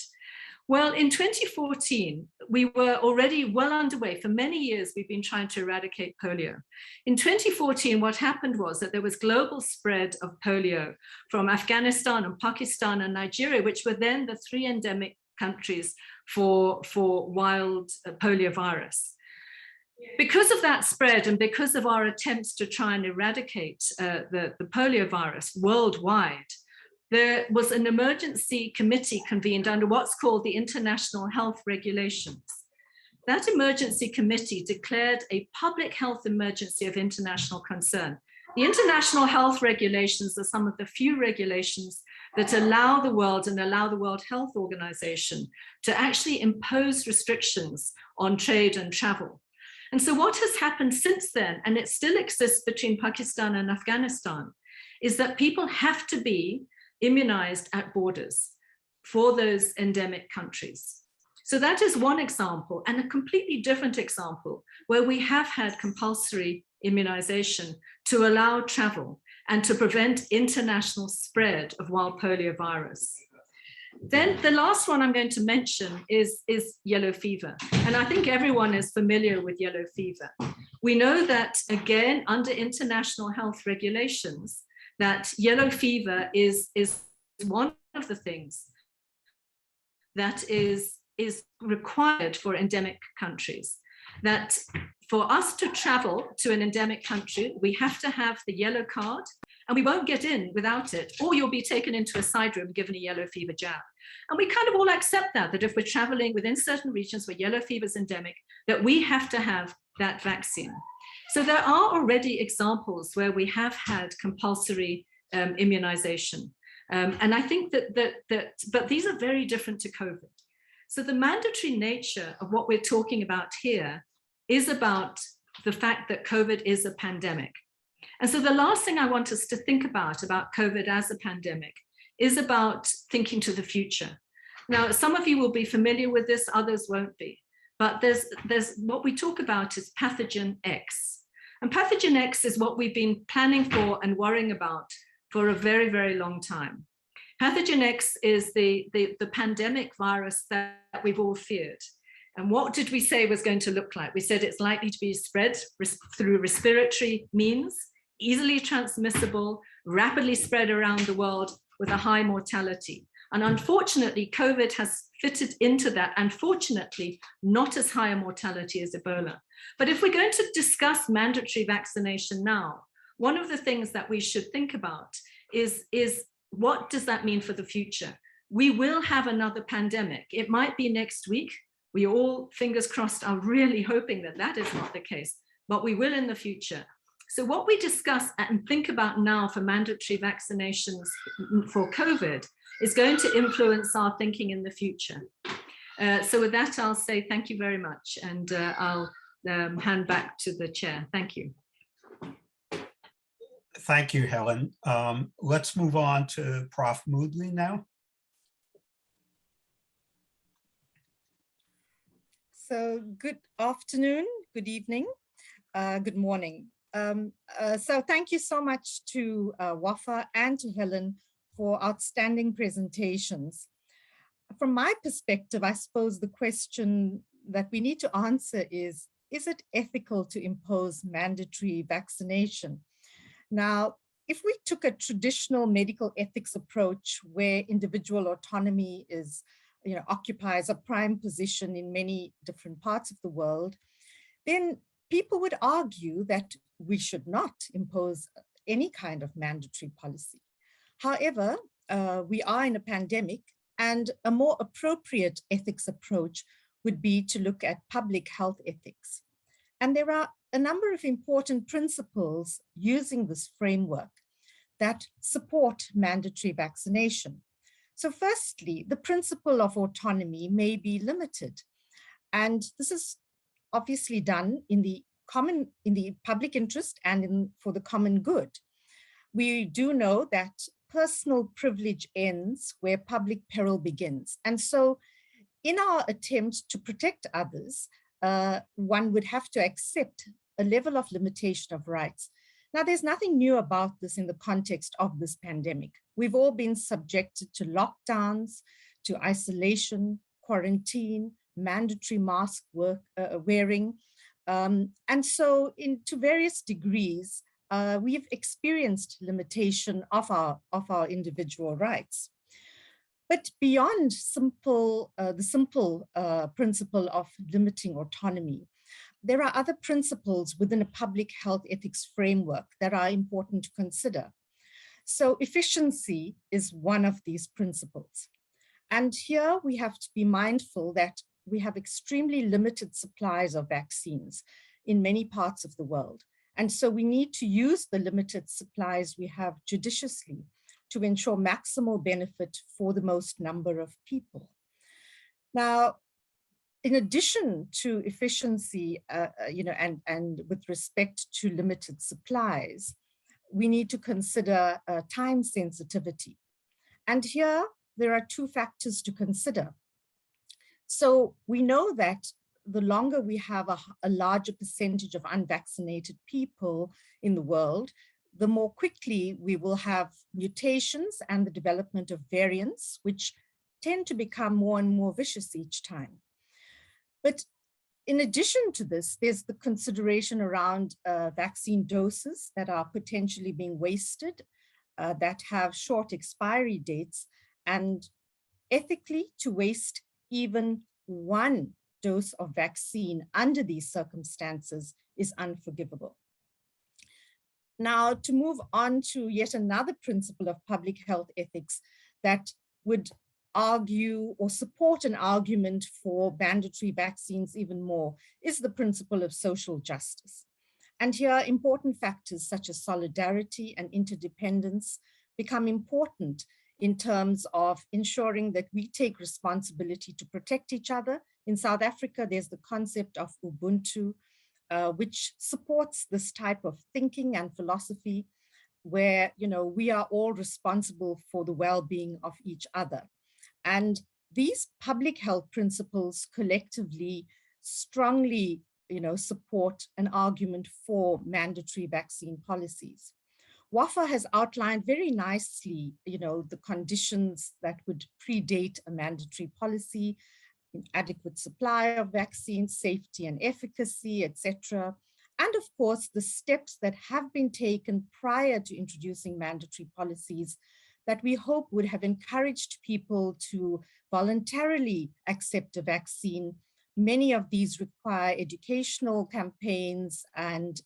Well, in 2014, we were already well underway. For many years, we've been trying to eradicate polio. In 2014, what happened was that there was global spread of polio from Afghanistan and Pakistan and Nigeria, which were then the 3 endemic countries for wild polio virus. Because of that spread and because of our attempts to try and eradicate the polio virus worldwide, there was an emergency committee convened under what's called the International Health Regulations. That emergency committee declared a public health emergency of international concern. The International Health Regulations are some of the few regulations that allow the world and allow the World Health Organization to actually impose restrictions on trade and travel. And so what has happened since then, and it still exists between Pakistan and Afghanistan, is that people have to be immunized at borders for those endemic countries. So that is one example, and a completely different example where we have had compulsory immunization to allow travel and to prevent international spread of wild polio virus. Then the last one I'm going to mention is yellow fever. And I think everyone is familiar with yellow fever. We know that, again, under international health regulations, that yellow fever is one of the things that is required for endemic countries. That for us to travel to an endemic country, we have to have the yellow card, and we won't get in without it, or you'll be taken into a side room given a yellow fever jab. And we kind of all accept that if we're traveling within certain regions where yellow fever is endemic, that we have to have that vaccine. So there are already examples where we have had compulsory immunization. And I think but these are very different to COVID. So the mandatory nature of what we're talking about here is about the fact that COVID is a pandemic. And so the last thing I want us to think about COVID as a pandemic is about thinking to the future. Now, some of you will be familiar with this, others won't be. But there's what we talk about is pathogen X. And pathogen X is what we've been planning for and worrying about for a very, very long time. Pathogen X is the pandemic virus that we've all feared. And what did we say was going to look like? We said it's likely to be spread through respiratory means. easily transmissible, rapidly spread around the world with a high mortality. And unfortunately, COVID has fitted into that, and fortunately, not as high a mortality as Ebola. But if we're going to discuss mandatory vaccination now, one of the things that we should think about is what does that mean for the future? We will have another pandemic. It might be next week. We all, fingers crossed, are really hoping that that is not the case, but we will in the future. So what we discuss and think about now for mandatory vaccinations for COVID is going to influence our thinking in the future. So with that, I'll say thank you very much, and I'll hand back to the chair. Thank you. Thank you, Helen. Let's move on to Prof. Moodley now. So good afternoon, good evening, good morning. So thank you so much to Wafaa and to Helen for outstanding presentations. From my perspective, I suppose the question that we need to answer is it ethical to impose mandatory vaccination? Now, if we took a traditional medical ethics approach where individual autonomy is, occupies a prime position in many different parts of the world, then people would argue that we should not impose any kind of mandatory policy. However, we are in a pandemic, and a more appropriate ethics approach would be to look at public health ethics. And there are a number of important principles using this framework that support mandatory vaccination. So firstly, the principle of autonomy may be limited. And this is obviously done in the public interest and for the common good. We do know that personal privilege ends where public peril begins. And so in our attempt to protect others, one would have to accept a level of limitation of rights. Now, there's nothing new about this in the context of this pandemic. We've all been subjected to lockdowns, to isolation, quarantine, mandatory mask wearing. And so to various degrees, we've experienced limitation of our individual rights. But beyond the simple principle of limiting autonomy, there are other principles within a public health ethics framework that are important to consider. So efficiency is one of these principles. And here we have to be mindful that we have extremely limited supplies of vaccines in many parts of the world. And so we need to use the limited supplies we have judiciously to ensure maximal benefit for the most number of people. Now, in addition to efficiency, and with respect to limited supplies, we need to consider time sensitivity. And here, there are two factors to consider. So we know that the longer we have a larger percentage of unvaccinated people in the world, the more quickly we will have mutations and the development of variants, which tend to become more and more vicious each time. But in addition to this, there's the consideration around vaccine doses that are potentially being wasted, that have short expiry dates, and ethically to waste even one dose of vaccine under these circumstances is unforgivable. Now, to move on to yet another principle of public health ethics that would argue or support an argument for mandatory vaccines even more is the principle of social justice. And here, important factors such as solidarity and interdependence become important in terms of ensuring that we take responsibility to protect each other. In South Africa, there's the concept of Ubuntu, which supports this type of thinking and philosophy where, we are all responsible for the well-being of each other. And these public health principles collectively strongly, support an argument for mandatory vaccine policies. Wafaa has outlined very nicely, the conditions that would predate a mandatory policy, adequate supply of vaccines, safety and efficacy, etc. and of course, the steps that have been taken prior to introducing mandatory policies that we hope would have encouraged people to voluntarily accept a vaccine. Many of these require educational campaigns and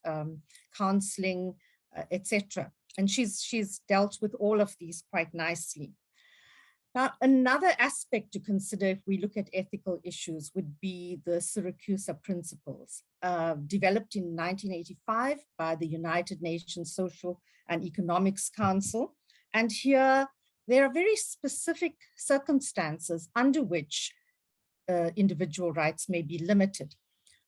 counseling, etc. And she's dealt with all of these quite nicely. Now, another aspect to consider if we look at ethical issues would be the Syracuse Principles, developed in 1985 by the United Nations Social and Economics Council. And here, there are very specific circumstances under which individual rights may be limited.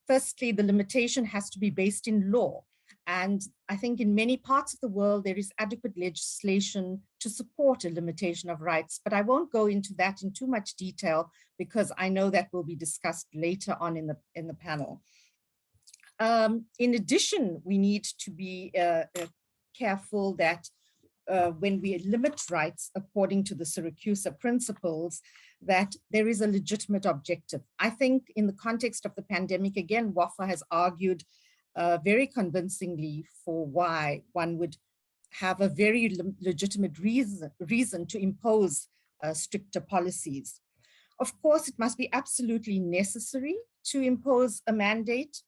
Firstly, the limitation has to be based in law. And I think in many parts of the world, there is adequate legislation to support a limitation of rights, but I won't go into that in too much detail because I know that will be discussed later on in the panel. In addition, we need to be careful that when we limit rights according to the Syracuse Principles, that there is a legitimate objective. I think in the context of the pandemic, again, Wafaa has argued very convincingly for why one would have a very legitimate reason to impose stricter policies. Of course, it must be absolutely necessary to impose a mandate,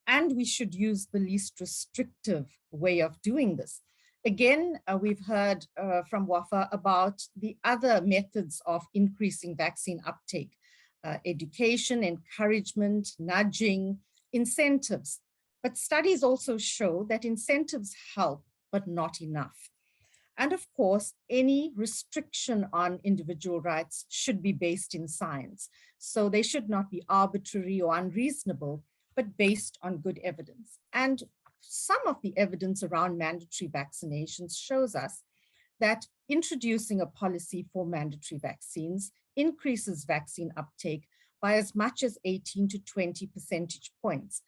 and we should use the least restrictive way of doing this. Again, we've heard from Wafaa about the other methods of increasing vaccine uptake, education, encouragement, nudging, incentives. But studies also show that incentives help, but not enough. And of course, any restriction on individual rights should be based in science. So they should not be arbitrary or unreasonable, but based on good evidence. And some of the evidence around mandatory vaccinations shows us that introducing a policy for mandatory vaccines increases vaccine uptake by as much as 18 to 20 percentage points.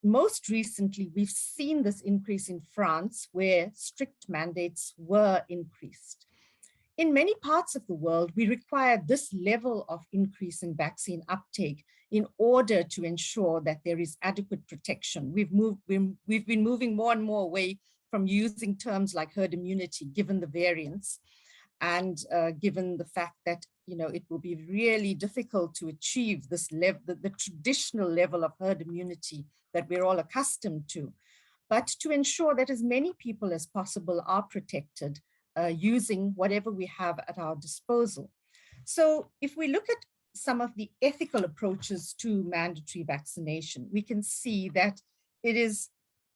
Most recently, we've seen this increase in France, where strict mandates were increased. In many parts of the world, we require this level of increase in vaccine uptake in order to ensure that there is adequate protection. We've been moving more and more away from using terms like herd immunity, given the variants, and given the fact that it will be really difficult to achieve this level, the traditional level of herd immunity that we're all accustomed to, but to ensure that as many people as possible are protected using whatever we have at our disposal. So if we look at some of the ethical approaches to mandatory vaccination, we can see that it is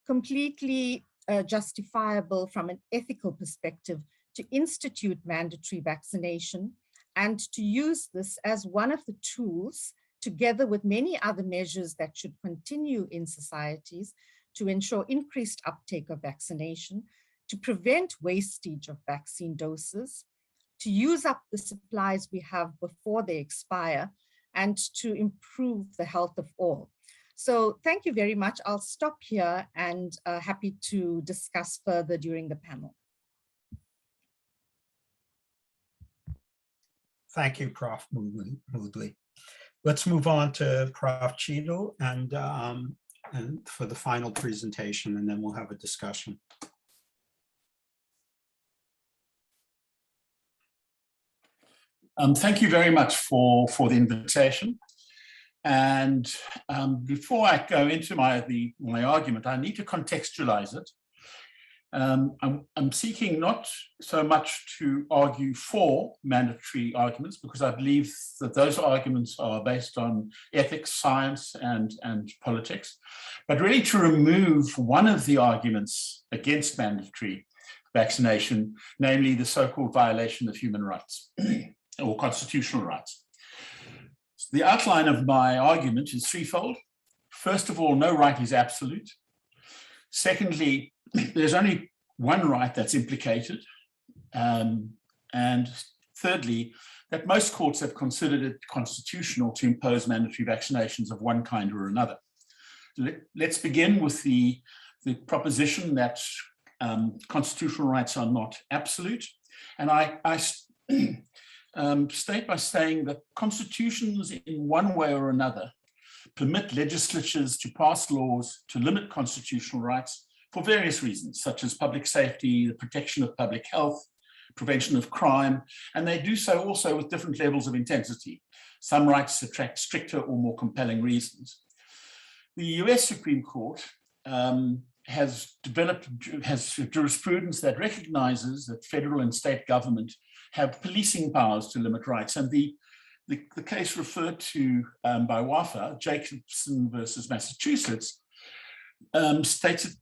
completely justifiable from an ethical perspective to institute mandatory vaccination and to use this as one of the tools, together with many other measures that should continue in societies, to ensure increased uptake of vaccination, to prevent wastage of vaccine doses, to use up the supplies we have before they expire, and to improve the health of all. So thank you very much. I'll stop here and happy to discuss further during the panel. Thank you, Prof. Moodley. Let's move on to Prof. Cheadle and for the final presentation, and then we'll have a discussion. Thank you very much for the invitation. And before I go into my argument, I need to contextualize it. I'm seeking not so much to argue for mandatory arguments, because I believe that those arguments are based on ethics, science, and politics, but really to remove one of the arguments against mandatory vaccination, namely the so-called violation of human rights or constitutional rights. So the outline of my argument is threefold. First of all, no right is absolute. Secondly, there's only one right that's implicated. And thirdly, that most courts have considered it constitutional to impose mandatory vaccinations of one kind or another. Let's begin with the proposition that constitutional rights are not absolute. And I state by saying that constitutions in one way or another permit legislatures to pass laws to limit constitutional rights for various reasons, such as public safety, the protection of public health, prevention of crime, and they do so also with different levels of intensity. Some rights attract stricter or more compelling reasons. The US Supreme Court has jurisprudence that recognizes that federal and state government have policing powers to limit rights. And the case referred to by Wafaa, Jacobson versus Massachusetts, states it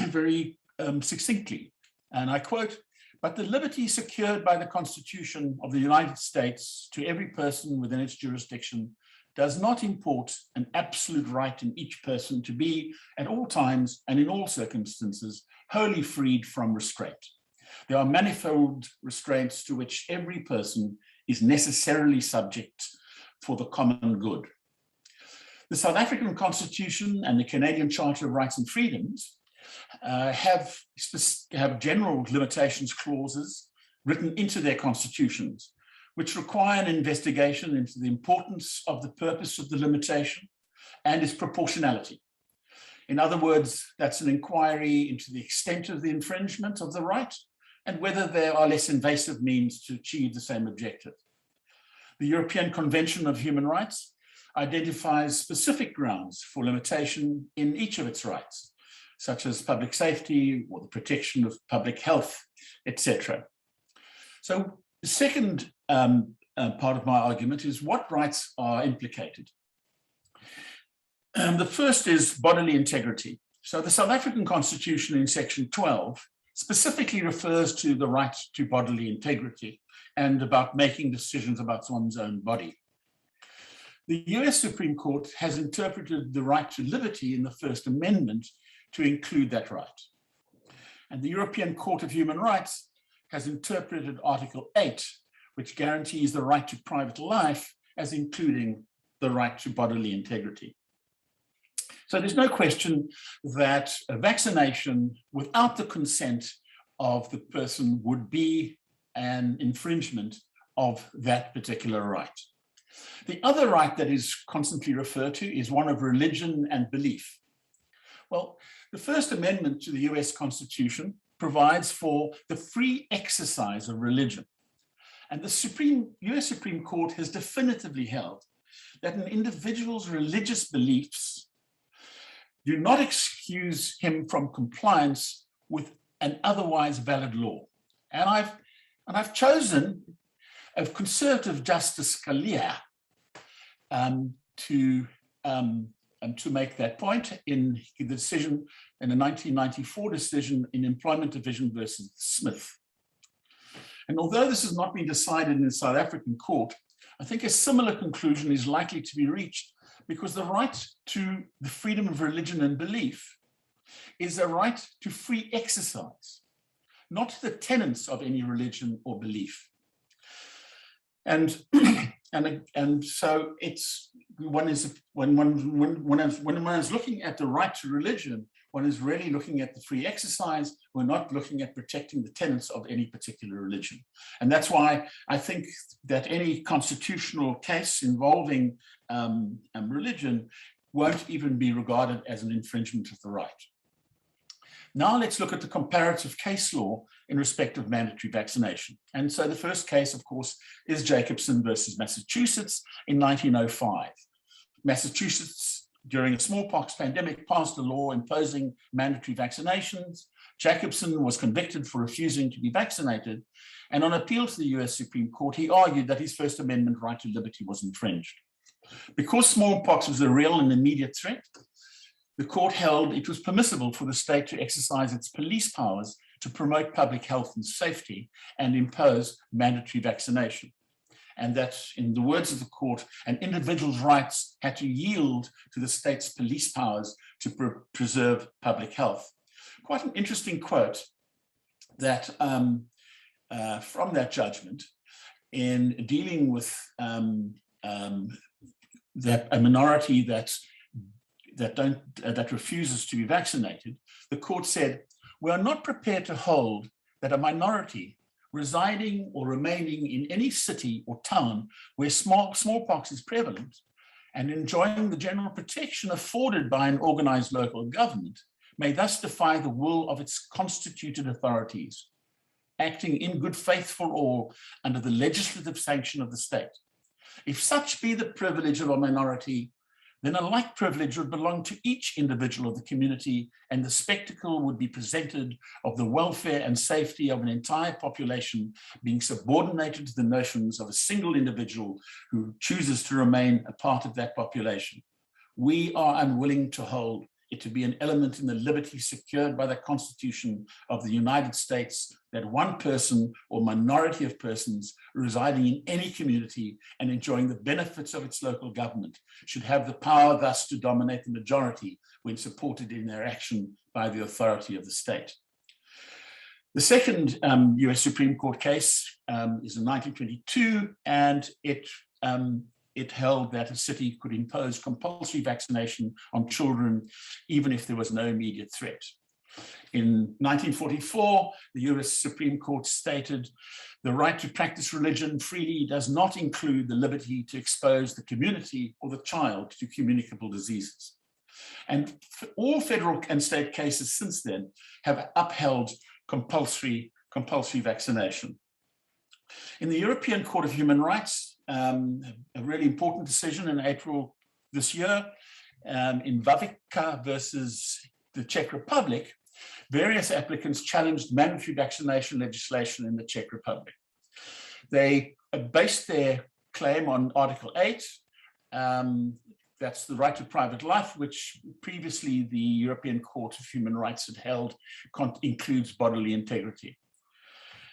very succinctly, and I quote, "But the liberty secured by the Constitution of the United States to every person within its jurisdiction does not import an absolute right in each person to be, at all times and in all circumstances, wholly freed from restraint. There are manifold restraints to which every person is necessarily subject for the common good." The South African Constitution and the Canadian Charter of Rights and Freedoms have general limitations clauses written into their constitutions, which require an investigation into the importance of the purpose of the limitation and its proportionality. In other words, that's an inquiry into the extent of the infringement of the right and whether there are less invasive means to achieve the same objective. The European Convention of Human Rights identifies specific grounds for limitation in each of its rights, such as public safety or the protection of public health, etc. So the second part of my argument is what rights are implicated. The first is bodily integrity. So the South African Constitution in section 12 specifically refers to the right to bodily integrity and about making decisions about one's own body. The US Supreme Court has interpreted the right to liberty in the First Amendment to include that right. And the European Court of Human Rights has interpreted Article 8, which guarantees the right to private life as including the right to bodily integrity. So there's no question that a vaccination without the consent of the person would be an infringement of that particular right. The other right that is constantly referred to is one of religion and belief. Well, the First Amendment to the US Constitution provides for the free exercise of religion. And the US Supreme Court has definitively held that an individual's religious beliefs do not excuse him from compliance with an otherwise valid law. And I've chosen a conservative Justice Scalia to make that point in the decision, in a 1994 decision in Employment Division versus Smith. And although this has not been decided in the South African court, I think a similar conclusion is likely to be reached because the right to the freedom of religion and belief is a right to free exercise, not the tenets of any religion or belief. And so it's when one is looking at the right to religion, one is really looking at the free exercise. We're not looking at protecting the tenets of any particular religion. And that's why I think that any constitutional case involving religion won't even be regarded as an infringement of the right. Now let's look at the comparative case law in respect of mandatory vaccination. And so the first case, of course, is Jacobson versus Massachusetts in 1905. Massachusetts, during a smallpox pandemic, passed a law imposing mandatory vaccinations. Jacobson was convicted for refusing to be vaccinated. And on appeal to the US Supreme Court, he argued that his First Amendment right to liberty was infringed. Because smallpox was a real and immediate threat, the court held it was permissible for the state to exercise its police powers to promote public health and safety and impose mandatory vaccination. And that, in the words of the court, an individual's rights had to yield to the state's police powers to preserve public health. Quite an interesting quote that from that judgment in dealing with that a minority that refuses to be vaccinated. The court said, "We are not prepared to hold that a minority residing or remaining in any city or town where smallpox is prevalent and enjoying the general protection afforded by an organized local government may thus defy the will of its constituted authorities, acting in good faith for all under the legislative sanction of the state. If such be the privilege of a minority, then a like privilege would belong to each individual of the community, and the spectacle would be presented of the welfare and safety of an entire population being subordinated to the notions of a single individual who chooses to remain a part of that population. We are unwilling to hold it to be an element in the liberty secured by the Constitution of the United States that one person or minority of persons residing in any community and enjoying the benefits of its local government should have the power thus to dominate the majority when supported in their action by the authority of the state. The second US Supreme Court case is in 1922, and it held that a city could impose compulsory vaccination on children even if there was no immediate threat. In 1944, the US Supreme Court stated, the right to practice religion freely does not include the liberty to expose the community or the child to communicable diseases. And all federal and state cases since then have upheld compulsory vaccination. In the European Court of Human Rights, a really important decision in April this year, in Wafaa versus the Czech Republic, various applicants challenged mandatory vaccination legislation in the Czech Republic. They based their claim on Article 8, that's the right to private life, which previously the European Court of Human Rights had held includes bodily integrity.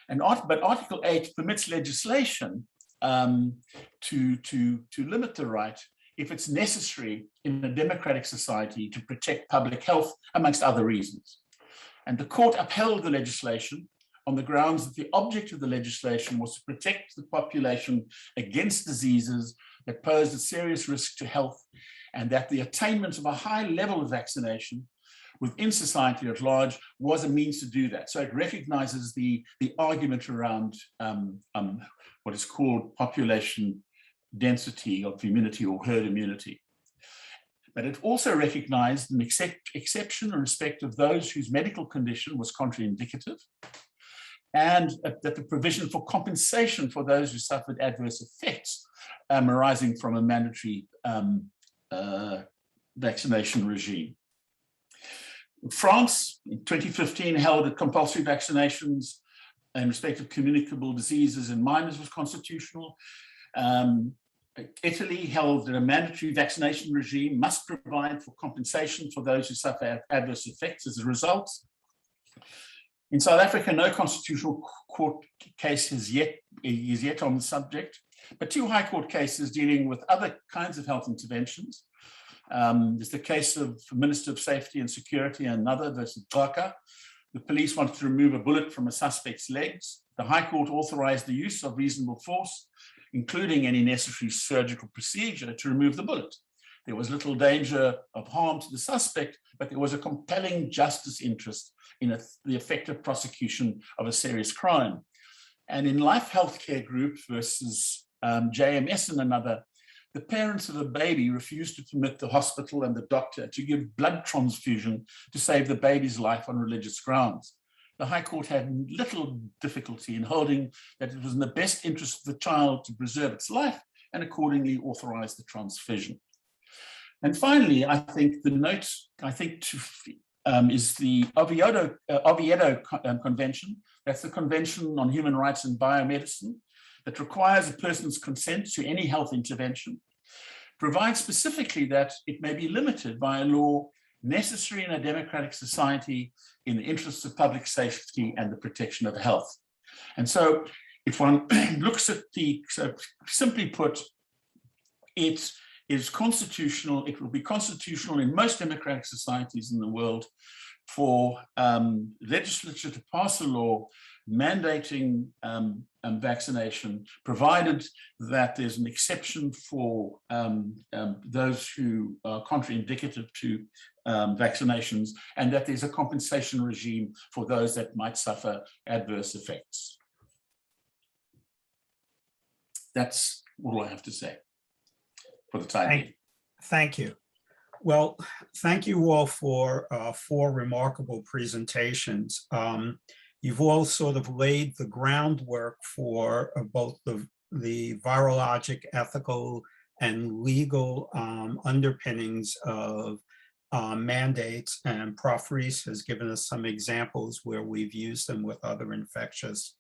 But Article 8 permits legislation to limit the right if it's necessary in a democratic society to protect public health, amongst other reasons. And the court upheld the legislation on the grounds that the object of the legislation was to protect the population against diseases that posed a serious risk to health, and that the attainment of a high level of vaccination within society at large was a means to do that. So it recognizes the argument around what is called population density of immunity or herd immunity. But it also recognized an exception in respect of those whose medical condition was contraindicative, and that the provision for compensation for those who suffered adverse effects arising from a mandatory vaccination regime. France, in 2015, held that compulsory vaccinations in respect of communicable diseases in minors was constitutional. Italy held that a mandatory vaccination regime must provide for compensation for those who suffer adverse effects as a result. In South Africa, no constitutional court case is yet on the subject, but two high court cases dealing with other kinds of health interventions. There's the case of Minister of Safety and Security and another versus Xhaka. The police wanted to remove a bullet from a suspect's legs. The High Court authorized the use of reasonable force, including any necessary surgical procedure to remove the bullet. There was little danger of harm to the suspect, but there was a compelling justice interest in the effective prosecution of a serious crime. And in Life Healthcare Group versus JMS and another, the parents of a baby refused to permit the hospital and the doctor to give blood transfusion to save the baby's life on religious grounds. The High Court had little difficulty in holding that it was in the best interest of the child to preserve its life, and accordingly authorized the transfusion. And finally, I think the note, is the Oviedo Convention. That's the Convention on Human Rights and Biomedicine, that requires a person's consent to any health intervention, provides specifically that it may be limited by a law necessary in a democratic society in the interests of public safety and the protection of health. And so if one looks at so simply put, it is constitutional, it will be constitutional in most democratic societies in the world for legislature to pass a law mandating vaccination, provided that there's an exception for those who are contraindicative to vaccinations, and that there's a compensation regime for those that might suffer adverse effects. That's all I have to say for the time being. Thank you. Well, thank you all for 4 remarkable presentations. You've all sort of laid the groundwork for both the virologic, ethical, and legal underpinnings of mandates, and Prof. Rees has given us some examples where we've used them with other infectious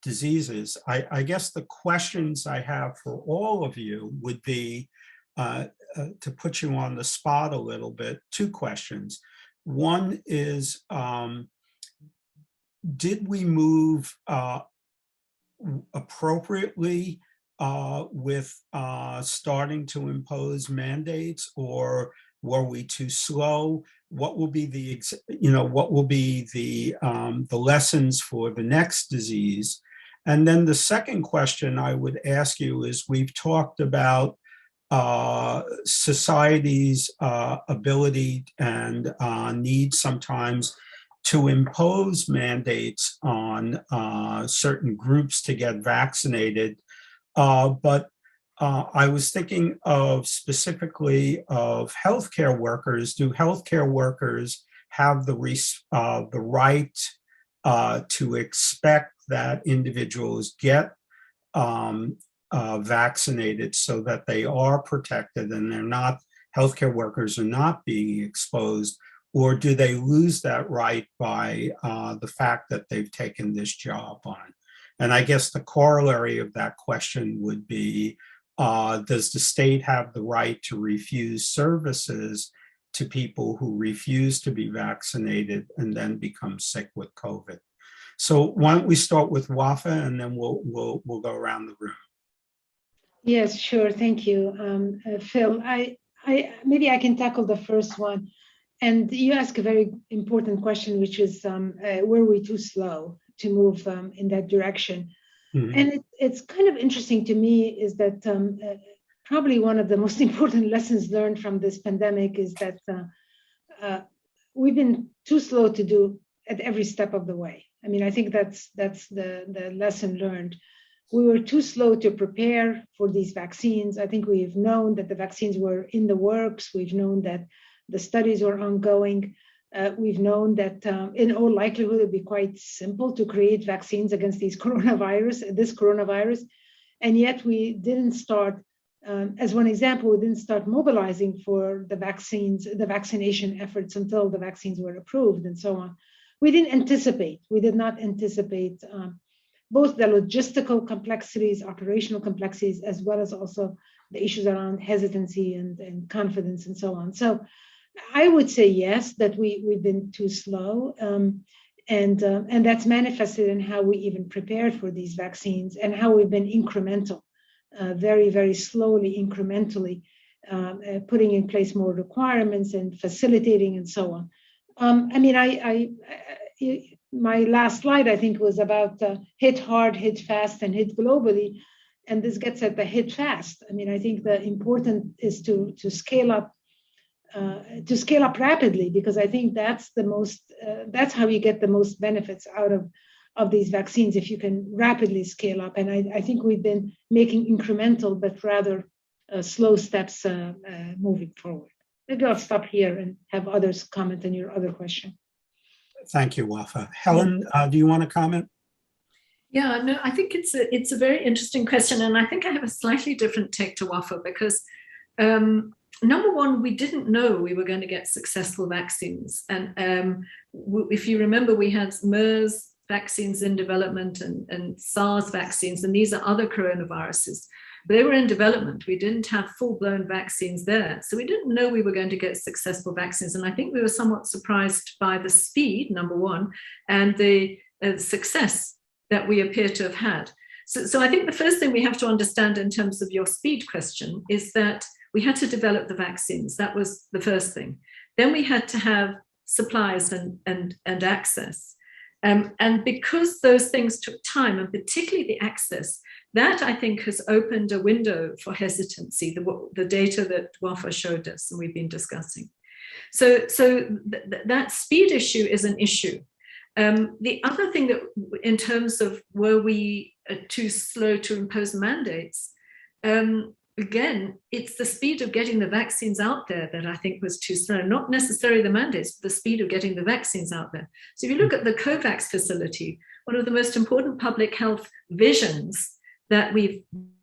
diseases. I guess the questions I have for all of you would be, to put you on the spot a little bit, 2 questions. One is, did we move appropriately with starting to impose mandates, or were we too slow? What will be the, what will be the lessons for the next disease? And then the second question I would ask you is, we've talked about society's ability and need sometimes to impose mandates on certain groups to get vaccinated. But I was thinking of specifically of healthcare workers. Do healthcare workers have the right to expect that individuals get vaccinated so that they are protected and they're not, healthcare workers are not being exposed? Or do they lose that right by the fact that they've taken this job on? And I guess the corollary of that question would be, does the state have the right to refuse services to people who refuse to be vaccinated and then become sick with COVID? So why don't we start with Wafaa, and then we'll go around the room. Yes, sure. Thank you, Phil. Maybe I can tackle the first one. And you ask a very important question, which is, were we too slow to move in that direction? Mm-hmm. And it's kind of interesting to me is that probably one of the most important lessons learned from this pandemic is that we've been too slow to do at every step of the way. I mean, I think that's the lesson learned. We were too slow to prepare for these vaccines. I think we've known that the vaccines were in the works. We've known that the studies were ongoing. We've known that in all likelihood, it'd be quite simple to create vaccines against this coronavirus. And yet we didn't start, as one example, we didn't start mobilizing for the vaccines, the vaccination efforts until the vaccines were approved and so on. We did not anticipate both the logistical complexities, operational complexities, as well as also the issues around hesitancy and confidence and so on. So I would say yes, that we've been too slow, and that's manifested in how we even prepared for these vaccines and how we've been incremental, very, very slowly, incrementally, putting in place more requirements and facilitating and so on. I mean, my last slide, I think, was about hit hard, hit fast, and hit globally, and this gets at the hit fast. I mean, I think the important is to scale up. To scale up rapidly, because I think that's the most, that's how you get the most benefits out of these vaccines, if you can rapidly scale up. And I think we've been making incremental, but rather slow steps moving forward. Maybe I'll stop here and have others comment on your other question. Thank you, Wafaa. Helen, do you want to comment? Yeah, no, I think it's a very interesting question. And I think I have a slightly different take to Wafaa because number one, we didn't know we were going to get successful vaccines. And if you remember, we had MERS vaccines in development and SARS vaccines, and these are other coronaviruses. They were in development. We didn't have full-blown vaccines there. So we didn't know we were going to get successful vaccines. And I think we were somewhat surprised by the speed, number one, and the success that we appear to have had. So I think the first thing we have to understand in terms of your speed question is that we had to develop the vaccines. That was the first thing. Then we had to have supplies and access. And because those things took time, and particularly the access, that I think has opened a window for hesitancy, the data that Wafaa showed us and we've been discussing. So that speed issue is an issue. The other thing that in terms of were we too slow to impose mandates, again, it's the speed of getting the vaccines out there that I think was too slow, not necessarily the mandates, but the speed of getting the vaccines out there. So if you look at the COVAX facility, one of the most important public health visions that we've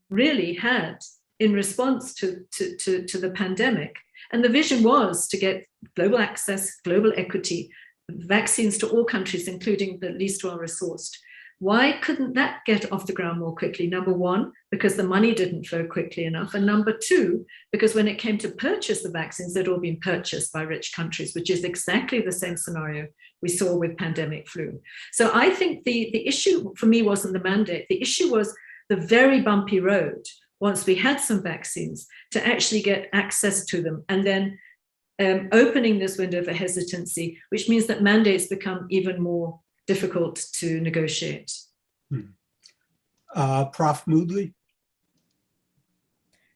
really had in response to the pandemic, and the vision was to get global access, global equity, vaccines to all countries, including the least well-resourced. Why couldn't that get off the ground more quickly? Number one, because the money didn't flow quickly enough. And number two, because when it came to purchase the vaccines, they'd all been purchased by rich countries, which is exactly the same scenario we saw with pandemic flu. So I think the issue for me wasn't the mandate. The issue was the very bumpy road once we had some vaccines to actually get access to them, and then opening this window for hesitancy, which means that mandates become even more difficult to negotiate. Prof. Moodley?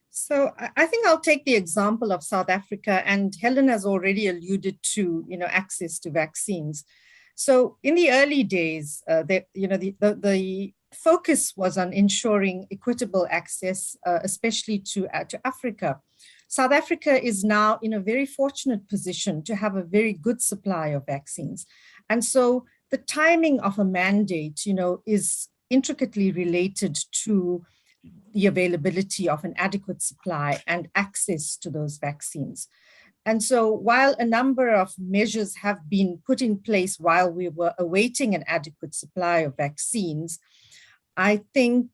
So I think I'll take the example of South Africa, and Helen has already alluded to, access to vaccines. So in the early days, the focus was on ensuring equitable access, especially to Africa. South Africa is now in a very fortunate position to have a very good supply of vaccines. And so the timing of a mandate, is intricately related to the availability of an adequate supply and access to those vaccines. And so while a number of measures have been put in place while we were awaiting an adequate supply of vaccines, I think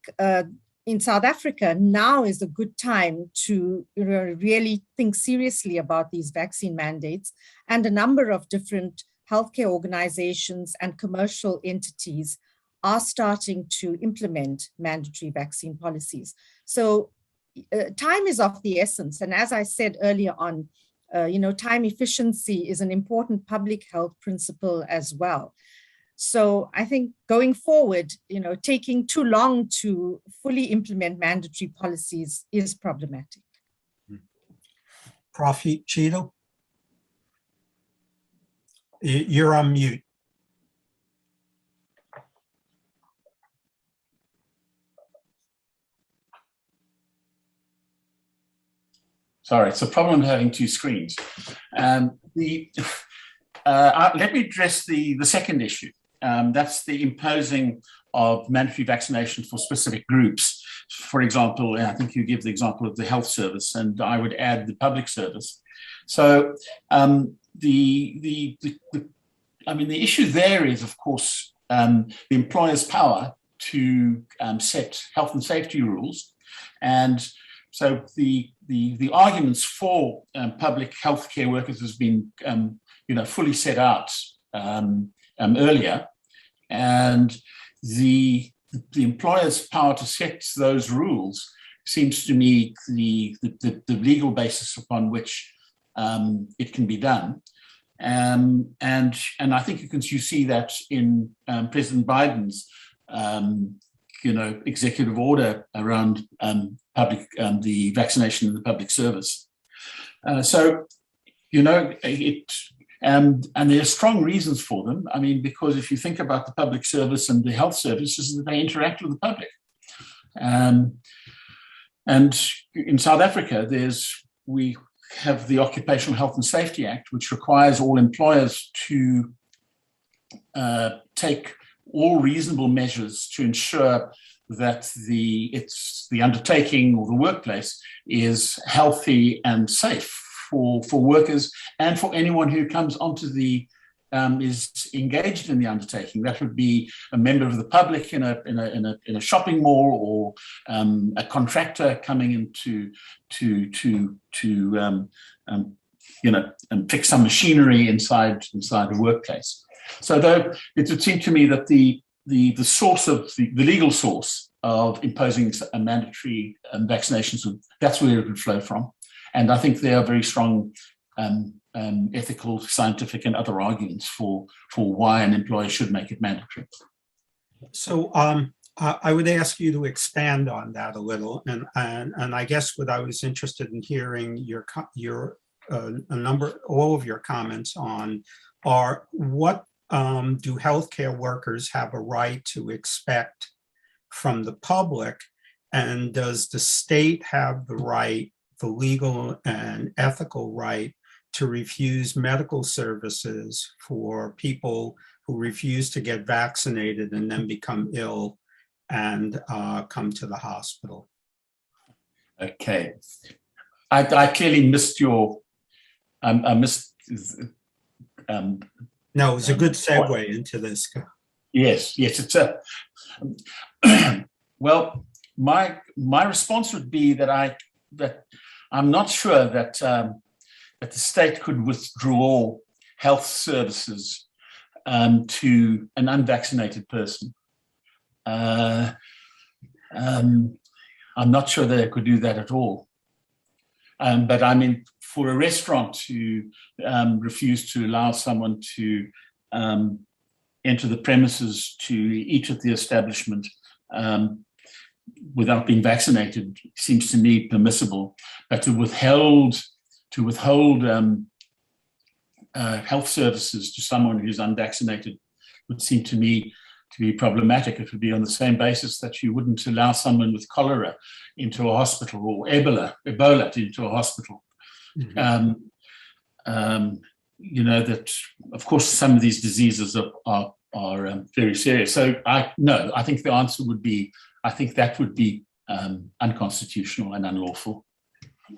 in South Africa, now is a good time to really think seriously about these vaccine mandates, and a number of different healthcare organizations and commercial entities are starting to implement mandatory vaccine policies. So time is of the essence. And as I said earlier on, time efficiency is an important public health principle as well. So I think going forward, taking too long to fully implement mandatory policies is problematic. Prof. Cheadle? You're on mute. Sorry, it's a problem having two screens. Let me address the second issue. That's the imposing of mandatory vaccination for specific groups. For example, I think you give the example of the health service, and I would add the public service. So the issue there is, of course, the employer's power to set health and safety rules. And so the arguments for public healthcare workers has been fully set out earlier, and the employer's power to set those rules seems to me the legal basis upon which it can be done. And I think you see that in President Biden's executive order around the vaccination in the public service. And there are strong reasons for them. I mean, because if you think about the public service and the health services, that they interact with the public. And in South Africa, we have the Occupational Health and Safety Act, which requires all employers to take all reasonable measures to ensure that the undertaking or the workplace is healthy and safe for workers and for anyone who comes onto is engaged in the undertaking. That would be a member of the public in a shopping mall, or a contractor coming in to fix some machinery inside the workplace. So though it would seem to me that the source of the legal source of imposing a mandatory vaccinations, that's where it would flow from. And I think there are very strong ethical, scientific, and other arguments for why an employer should make it mandatory. So I would ask you to expand on that a little, and I guess what I was interested in hearing all of your comments on are what do healthcare workers have a right to expect from the public, And does the state have the right, the legal and ethical right, to refuse medical services for people who refuse to get vaccinated and then become ill and come to the hospital? Okay. I clearly missed your, I missed. No, it was a good segue into this. Yes, it's a, well, my response would be that I'm not sure that that the state could withdraw health services to an unvaccinated person. I'm not sure that it could do that at all. But I mean, for a restaurant to refuse to allow someone to enter the premises to eat at the establishment without being vaccinated seems to me permissible. But to withhold health services to someone who's unvaccinated would seem to me to be problematic. It would be on the same basis that you wouldn't allow someone with cholera into a hospital, or Ebola into a hospital. Mm-hmm. You know, that of course some of these diseases are very serious. So I think the answer would be, I think that would be unconstitutional and unlawful.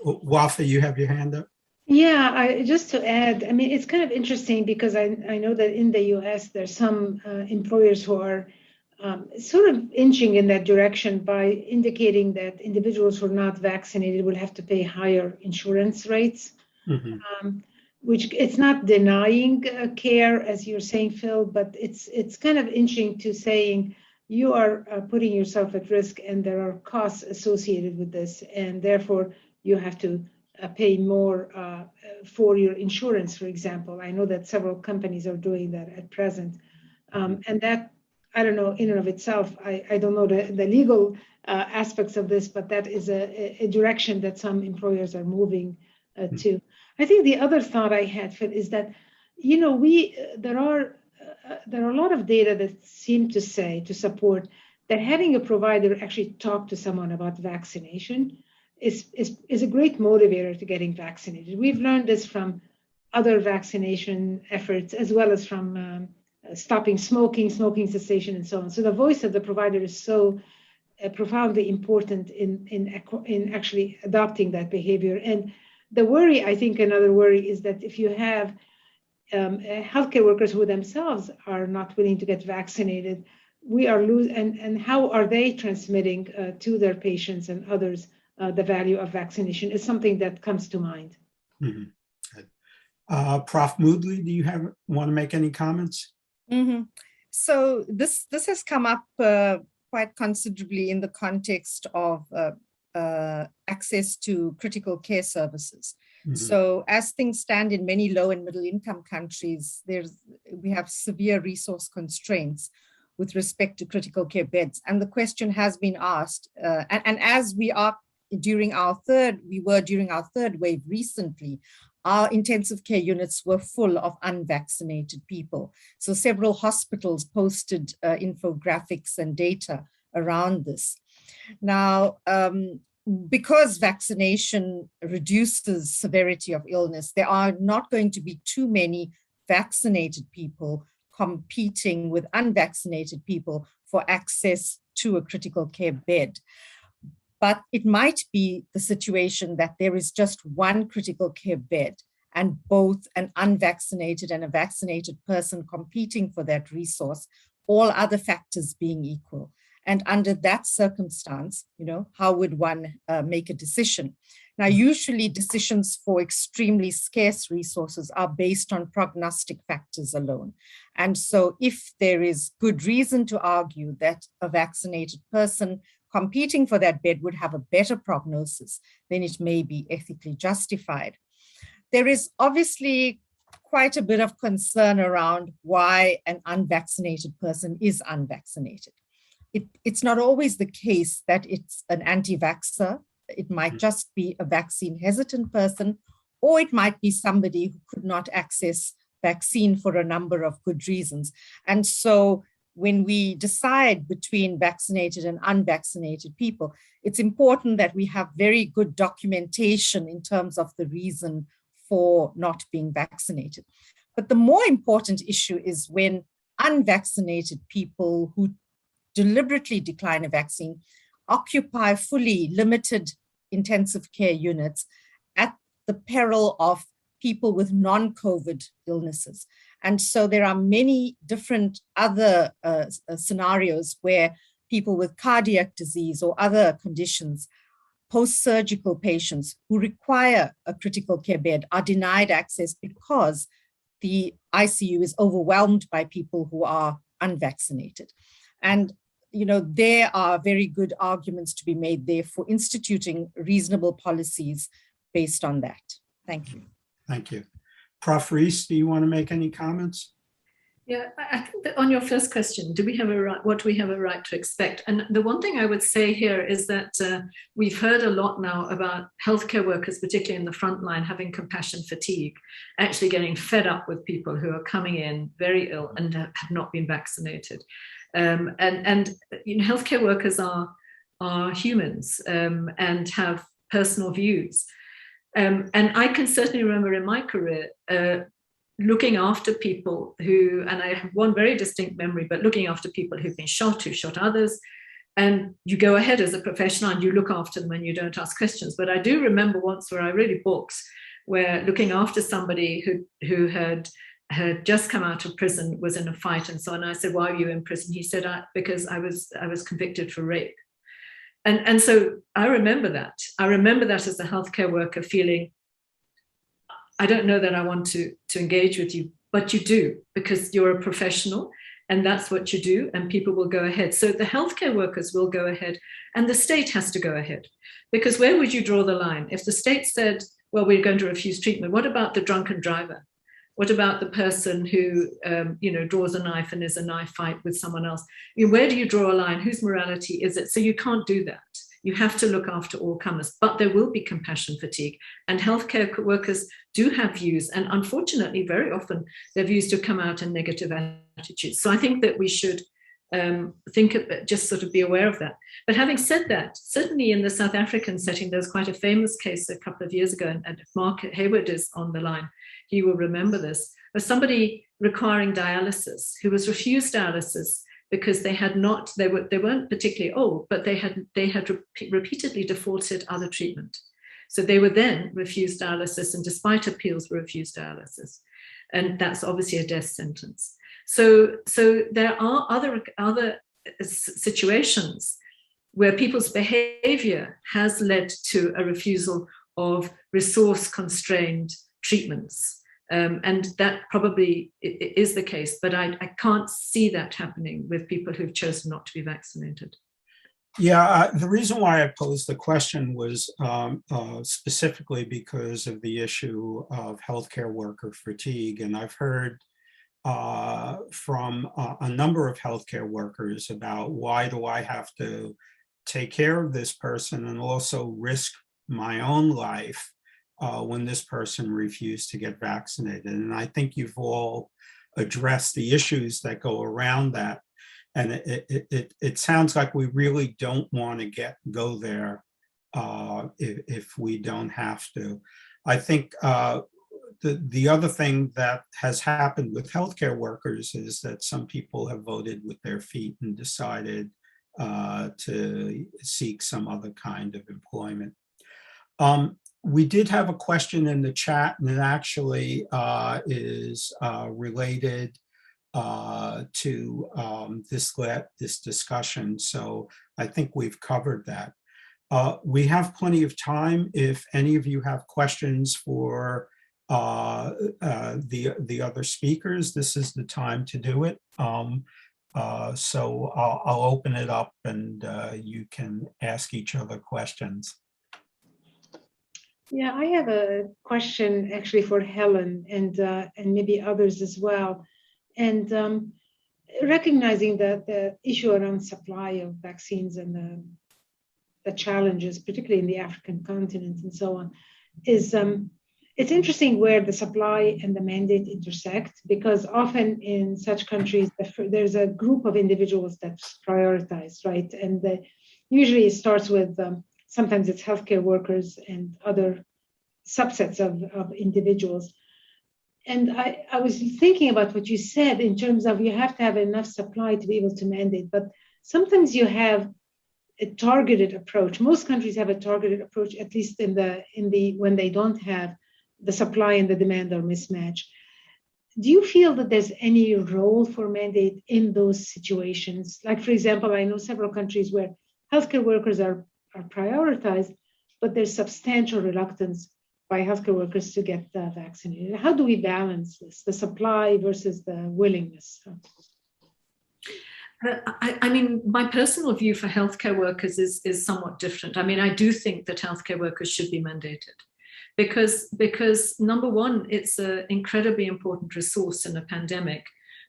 Wafaa, you have your hand up? Yeah, just to add, I mean, it's kind of interesting because I know that in the US, there's some employers who are sort of inching in that direction by indicating that individuals who are not vaccinated will have to pay higher insurance rates, mm-hmm. Which it's not denying care, as you're saying, Phil, but it's kind of inching to saying you are putting yourself at risk and there are costs associated with this, and therefore you have to pay more for your insurance, for example. I know that several companies are doing that at present. And that, I don't know, in and of itself, I don't know the legal aspects of this, but that is a direction that some employers are moving to. I think the other thought I had, Phil, is that, you know, there are a lot of data that seem to support that having a provider actually talk to someone about vaccination is a great motivator to getting vaccinated. We've learned this from other vaccination efforts, as well as from stopping smoking cessation, and so on. So the voice of the provider is so profoundly important in actually adopting that behavior. And the worry, I think another worry, is that if you have healthcare workers who themselves are not willing to get vaccinated, we are losing, and how are they transmitting to their patients and others the value of vaccination is something that comes to mind. Mm-hmm. Prof. Moodley, do you want to make any comments? Mm-hmm. So this has come up quite considerably in the context of access to critical care services. Mm-hmm. So as things stand in many low and middle income countries, we have severe resource constraints with respect to critical care beds. And the question has been asked, and as we were during our third wave recently, our intensive care units were full of unvaccinated people. So several hospitals posted infographics and data around this. Now, because vaccination reduces severity of illness, there are not going to be too many vaccinated people competing with unvaccinated people for access to a critical care bed. But it might be the situation that there is just one critical care bed and both an unvaccinated and a vaccinated person competing for that resource, all other factors being equal. And under that circumstance, you know, how would one make a decision? Now, usually decisions for extremely scarce resources are based on prognostic factors alone. And so if there is good reason to argue that a vaccinated person competing for that bed would have a better prognosis, then it may be ethically justified. There is obviously quite a bit of concern around why an unvaccinated person is unvaccinated. It's not always the case that it's an anti-vaxxer. It might just be a vaccine hesitant person, or it might be somebody who could not access vaccine for a number of good reasons. And so when we decide between vaccinated and unvaccinated people, it's important that we have very good documentation in terms of the reason for not being vaccinated. But the more important issue is when unvaccinated people who deliberately decline a vaccine occupy fully limited intensive care units at the peril of people with non-COVID illnesses. And so there are many different other scenarios where people with cardiac disease or other conditions, post-surgical patients who require a critical care bed are denied access because the ICU is overwhelmed by people who are unvaccinated. And there are very good arguments to be made there for instituting reasonable policies based on that. Thank you. Thank you. Prof. Rees, do you want to make any comments? Yeah, I think that on your first question, do we have a right, what do we have a right to expect? And the one thing I would say here is that we've heard a lot now about healthcare workers, particularly in the front line, having compassion fatigue, actually getting fed up with people who are coming in very ill and have not been vaccinated. And healthcare workers are humans and have personal views. And I can certainly remember in my career looking after people who, and I have one very distinct memory, but looking after people who've been shot, who shot others, and you go ahead as a professional and you look after them and you don't ask questions. But I do remember once where I really books, where looking after somebody who had just come out of prison, was in a fight and so on. I said, why are you in prison? He said, because I was convicted for rape. And so I remember that. I remember that as a healthcare worker feeling, I don't know that I want to engage with you, but you do, because you're a professional and that's what you do, and people will go ahead. So the healthcare workers will go ahead and the state has to go ahead, because where would you draw the line? If the state said, well, we're going to refuse treatment, what about the drunken driver? What about the person who, draws a knife and is a knife fight with someone else? Where do you draw a line? Whose morality is it? So you can't do that. You have to look after all comers, but there will be compassion fatigue. And healthcare workers do have views. And unfortunately, very often, their views do come out in negative attitudes. So I think that we should just sort of be aware of that. But having said that, certainly in the South African setting, there's quite a famous case a couple of years ago, and if Mark Heywood is on the line, he will remember this, of somebody requiring dialysis who was refused dialysis because they weren't particularly old, but they had repeatedly defaulted other treatment. So they were then refused dialysis, and despite appeals were refused dialysis. And that's obviously a death sentence. So there are other situations where people's behavior has led to a refusal of resource-constrained treatments. And that probably is the case, but I can't see that happening with people who've chosen not to be vaccinated. Yeah, the reason why I posed the question was specifically because of the issue of healthcare worker fatigue. And I've heard from a number of healthcare workers about, why do I have to take care of this person and also risk my own life when this person refused to get vaccinated? And I think you've all addressed the issues that go around that. And it sounds like we really don't want to go there if we don't have to. I think the other thing that has happened with healthcare workers is that some people have voted with their feet and decided to seek some other kind of employment. We did have a question in the chat, and it actually is related to this discussion. So I think we've covered that. We have plenty of time. If any of you have questions for the other speakers, this is the time to do it. So I'll open it up, and you can ask each other questions. Yeah, I have a question actually for Helen and maybe others as well. And recognizing that the issue around supply of vaccines and the challenges, particularly in the African continent and so on, is it's interesting where the supply and the mandate intersect, because often in such countries, there's a group of individuals that's prioritized, right? And usually it starts with, sometimes it's healthcare workers and other subsets of individuals. And I was thinking about what you said in terms of you have to have enough supply to be able to mandate, but sometimes you have a targeted approach. Most countries have a targeted approach, at least in the when they don't have the supply and the demand are mismatched. Do you feel that there's any role for mandate in those situations? Like, for example, I know several countries where healthcare workers are prioritized, but there's substantial reluctance by healthcare workers to get vaccinated. How do we balance this, the supply versus the willingness? I mean, my personal view for healthcare workers is somewhat different. I mean, I do think that healthcare workers should be mandated because number one, it's an incredibly important resource in a pandemic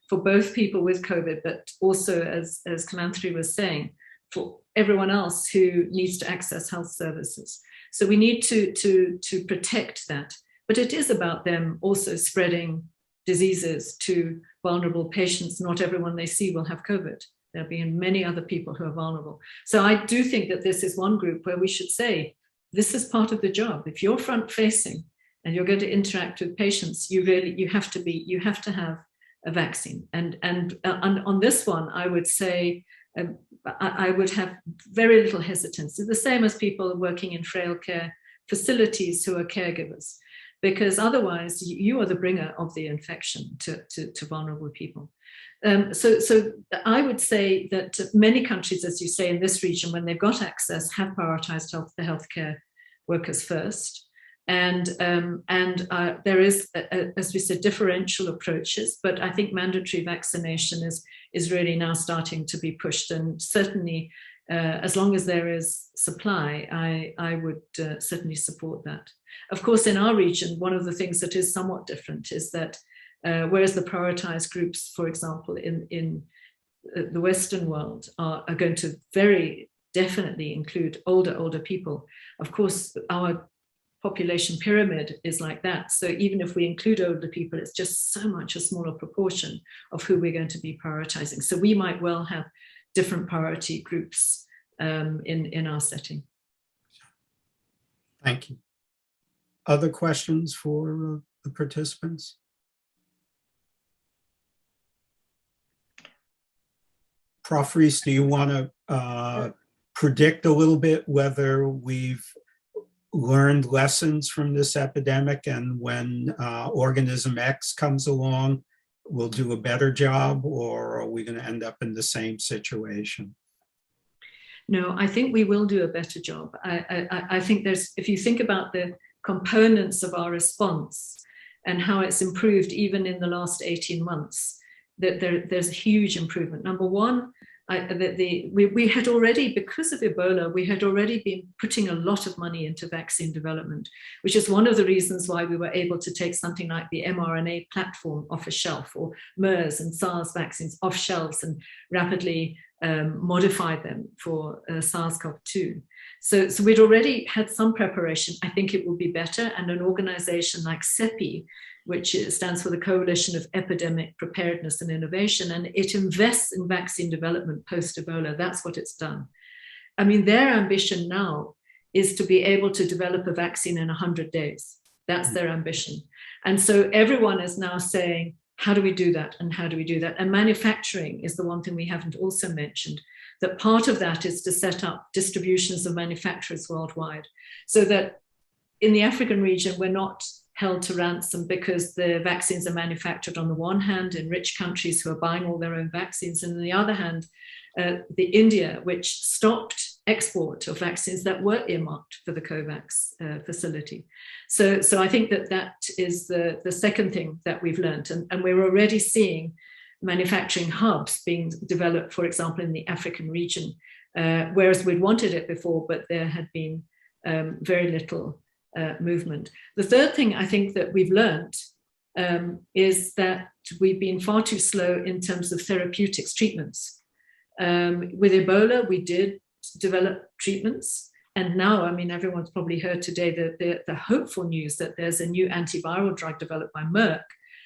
for both people with COVID, but also, as Keymanthri was saying, for everyone else who needs to access health services. So we need to protect that. But it is about them also spreading diseases to vulnerable patients. Not everyone they see will have COVID. There'll be many other people who are vulnerable. So I do think that this is one group where we should say, this is part of the job. If you're front facing and you're going to interact with patients, you have to have a vaccine. And on this one, I would say, I would have very little hesitancy, the same as people working in frail care facilities who are caregivers, because otherwise you are the bringer of the infection to vulnerable people. So I would say that many countries, as you say, in this region, when they've got access, have prioritized the healthcare workers first. And there is, as we said, differential approaches, but I think mandatory vaccination is really now starting to be pushed. And certainly, as long as there is supply, I would certainly support that. Of course, in our region, one of the things that is somewhat different is that whereas the prioritized groups, for example, in the Western world are going to very definitely include older people. Of course, our population pyramid is like that. So even if we include older people, it's just so much a smaller proportion of who we're going to be prioritizing. So we might well have different priority groups in our setting. Thank you. Other questions for the participants? Prof. Rees, do you want to predict a little bit whether we've learned lessons from this epidemic, and when organism X comes along, we'll do a better job, or are we going to end up in the same situation? No, I think we will do a better job. I think if you think about the components of our response and how it's improved even in the last 18 months, that there's a huge improvement. Number one, we had already, because of Ebola, we had already been putting a lot of money into vaccine development, which is one of the reasons why we were able to take something like the mRNA platform off a shelf, or MERS and SARS vaccines off shelves, and rapidly modify them for SARS-CoV-2. So we'd already had some preparation. I think it will be better. And an organization like CEPI, which stands for the Coalition of Epidemic Preparedness and Innovation, and it invests in vaccine development post-Ebola. That's what it's done. I mean, their ambition now is to be able to develop a vaccine in 100 days. That's their ambition. And so everyone is now saying, how do we do that? And how do we do that? And manufacturing is the one thing we haven't also mentioned, that part of that is to set up distributions of manufacturers worldwide, so that in the African region, we're not held to ransom because the vaccines are manufactured on the one hand in rich countries who are buying all their own vaccines, and on the other hand, the India, which stopped export of vaccines that were earmarked for the COVAX facility. So I think that is the second thing that we've learned, and we're already seeing manufacturing hubs being developed, for example, in the African region, whereas we'd wanted it before, but there had been very little movement. The third thing I think that we've learned is that we've been far too slow in terms of therapeutics treatments. With Ebola, we did develop treatments, And now, I mean, everyone's probably heard today the hopeful news that there's a new antiviral drug developed by Merck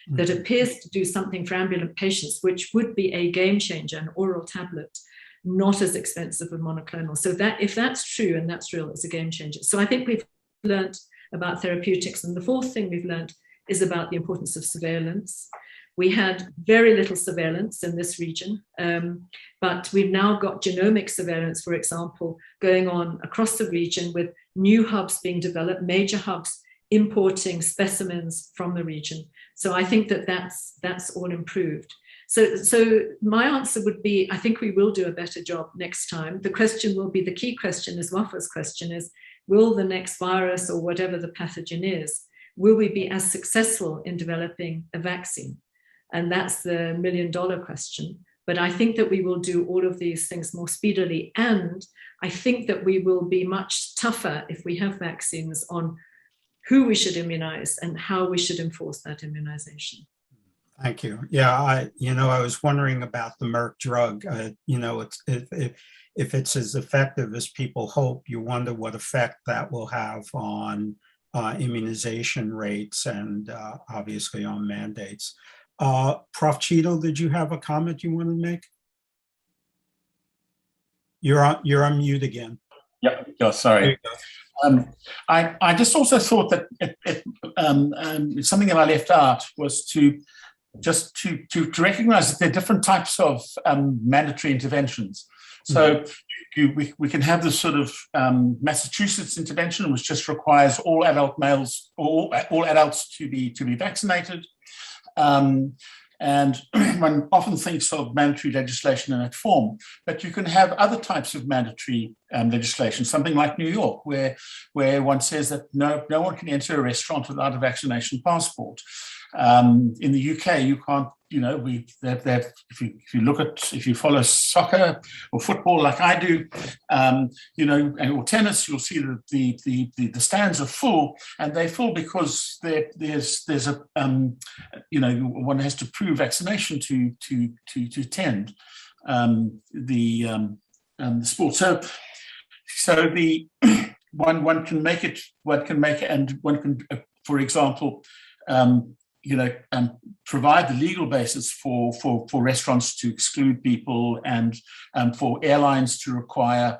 that appears to do something for ambulant patients, which would be a game changer, an oral tablet, not as expensive as monoclonal. So that if that's true and that's real, it's a game changer. So I think we've learned about therapeutics. And the fourth thing we've learned is about the importance of surveillance. We had very little surveillance in this region, but we've now got genomic surveillance, for example, going on across the region with new hubs being developed, major hubs importing specimens from the region. So I think that that's all improved. So my answer would be, I think we will do a better job next time. The question will be, the key question is, Wafaa's question is, will the next virus or whatever the pathogen is, will we be as successful in developing a vaccine? And that's the million-dollar question. But I think that we will do all of these things more speedily. And I think that we will be much tougher if we have vaccines on who we should immunize and how we should enforce that immunization. Thank you. Yeah, I was wondering about the Merck drug. If it's as effective as people hope, you wonder what effect that will have on immunization rates and obviously on mandates. Prof. Cheadle, did you have a comment you want to make? You're on mute again. Yeah, sorry. I just also thought that something that I left out was to recognize that there are different types of mandatory interventions. So we can have this sort of Massachusetts intervention, which just requires all adult males or all adults to be vaccinated. And one often thinks of mandatory legislation in that form, but you can have other types of mandatory legislation, something like New York, where one says that no one can enter a restaurant without a vaccination passport. In the UK, you can't, if you follow soccer or football like I do, or tennis, you'll see that the stands are full, and they're full because there's a one has to prove vaccination to attend the sport. So the one can make it, and one can, for example, provide the legal basis for restaurants to exclude people and for airlines to require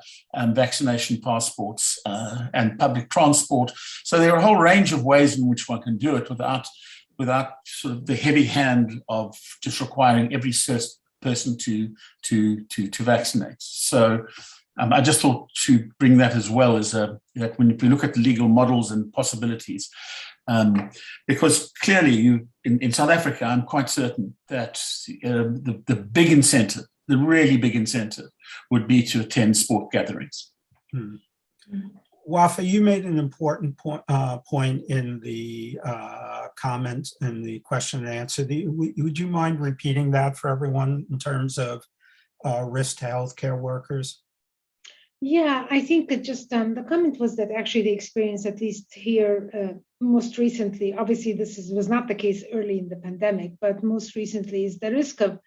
vaccination passports and public transport. So there are a whole range of ways in which one can do it without sort of the heavy hand of just requiring every person to vaccinate. So I just thought to bring that as well as that when we look at the legal models and possibilities. Because clearly in South Africa, I'm quite certain that the big incentive, the really big incentive would be to attend sport gatherings. Wafaa, you made an important point in the comment and the question and answer. Would you mind repeating that for everyone in terms of risk to healthcare workers? Yeah, I think that just the comment was that actually the experience, at least here most recently, obviously this was not the case early in the pandemic, but most recently is the risk of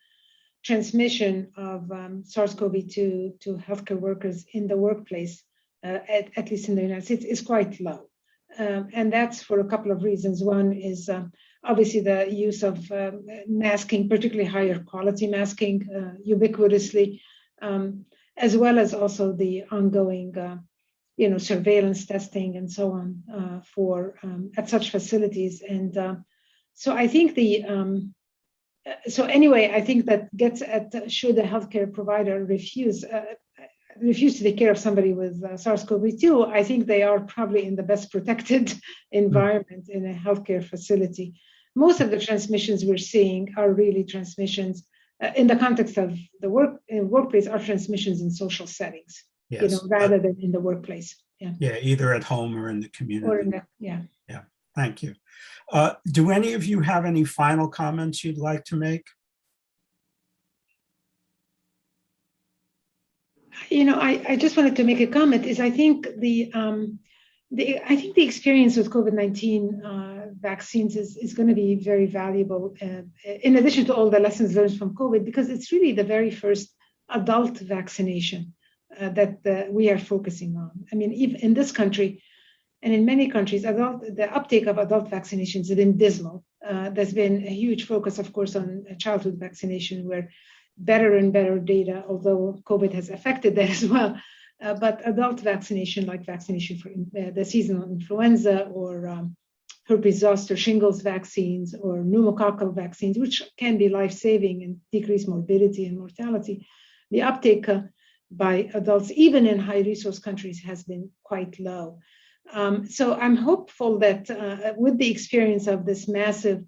transmission of SARS-CoV-2 to healthcare workers in the workplace, at least in the United States, is quite low. And that's for a couple of reasons. One is obviously the use of masking, particularly higher quality masking ubiquitously, as well as also the ongoing, surveillance testing and so on for at such facilities. And so I think I think that gets at should a healthcare provider refuse to take care of somebody with SARS-CoV-2, I think they are probably in the best protected environment in a healthcare facility. Most of the transmissions we're seeing are really transmissions in the context of the workplace, are transmissions in social settings, yes, rather than in the workplace. Yeah, either at home or in the community. Yeah. Thank you. Do any of you have any final comments you'd like to make? I just wanted to make a comment. I think the experience with COVID-19 vaccines is going to be very valuable, in addition to all the lessons learned from COVID, because it's really the very first adult vaccination that we are focusing on. I mean, even in this country and in many countries, the uptake of adult vaccinations has been dismal. There's been a huge focus, of course, on childhood vaccination, where better and better data, although COVID has affected that as well. But adult vaccination, like vaccination for the seasonal influenza or herpes zoster, shingles vaccines, or pneumococcal vaccines, which can be life-saving and decrease morbidity and mortality, the uptake by adults, even in high-resource countries, has been quite low. So I'm hopeful that with the experience of this massive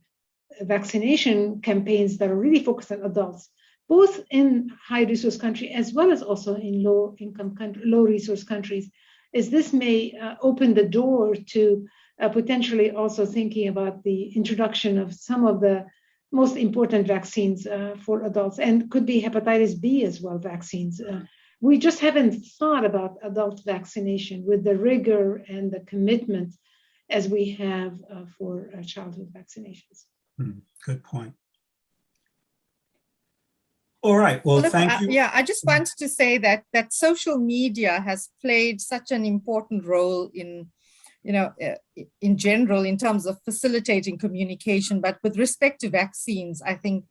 vaccination campaigns that are really focused on adults, both in high-resource countries as well as also in low-resource countries, is this may open the door to potentially also thinking about the introduction of some of the most important vaccines for adults, and could be hepatitis B as well vaccines. We just haven't thought about adult vaccination with the rigor and the commitment as we have for childhood vaccinations. Good point. All right, well, thank you. Yeah, I just wanted to say that social media has played such an important role in, in general, in terms of facilitating communication. But with respect to vaccines, I think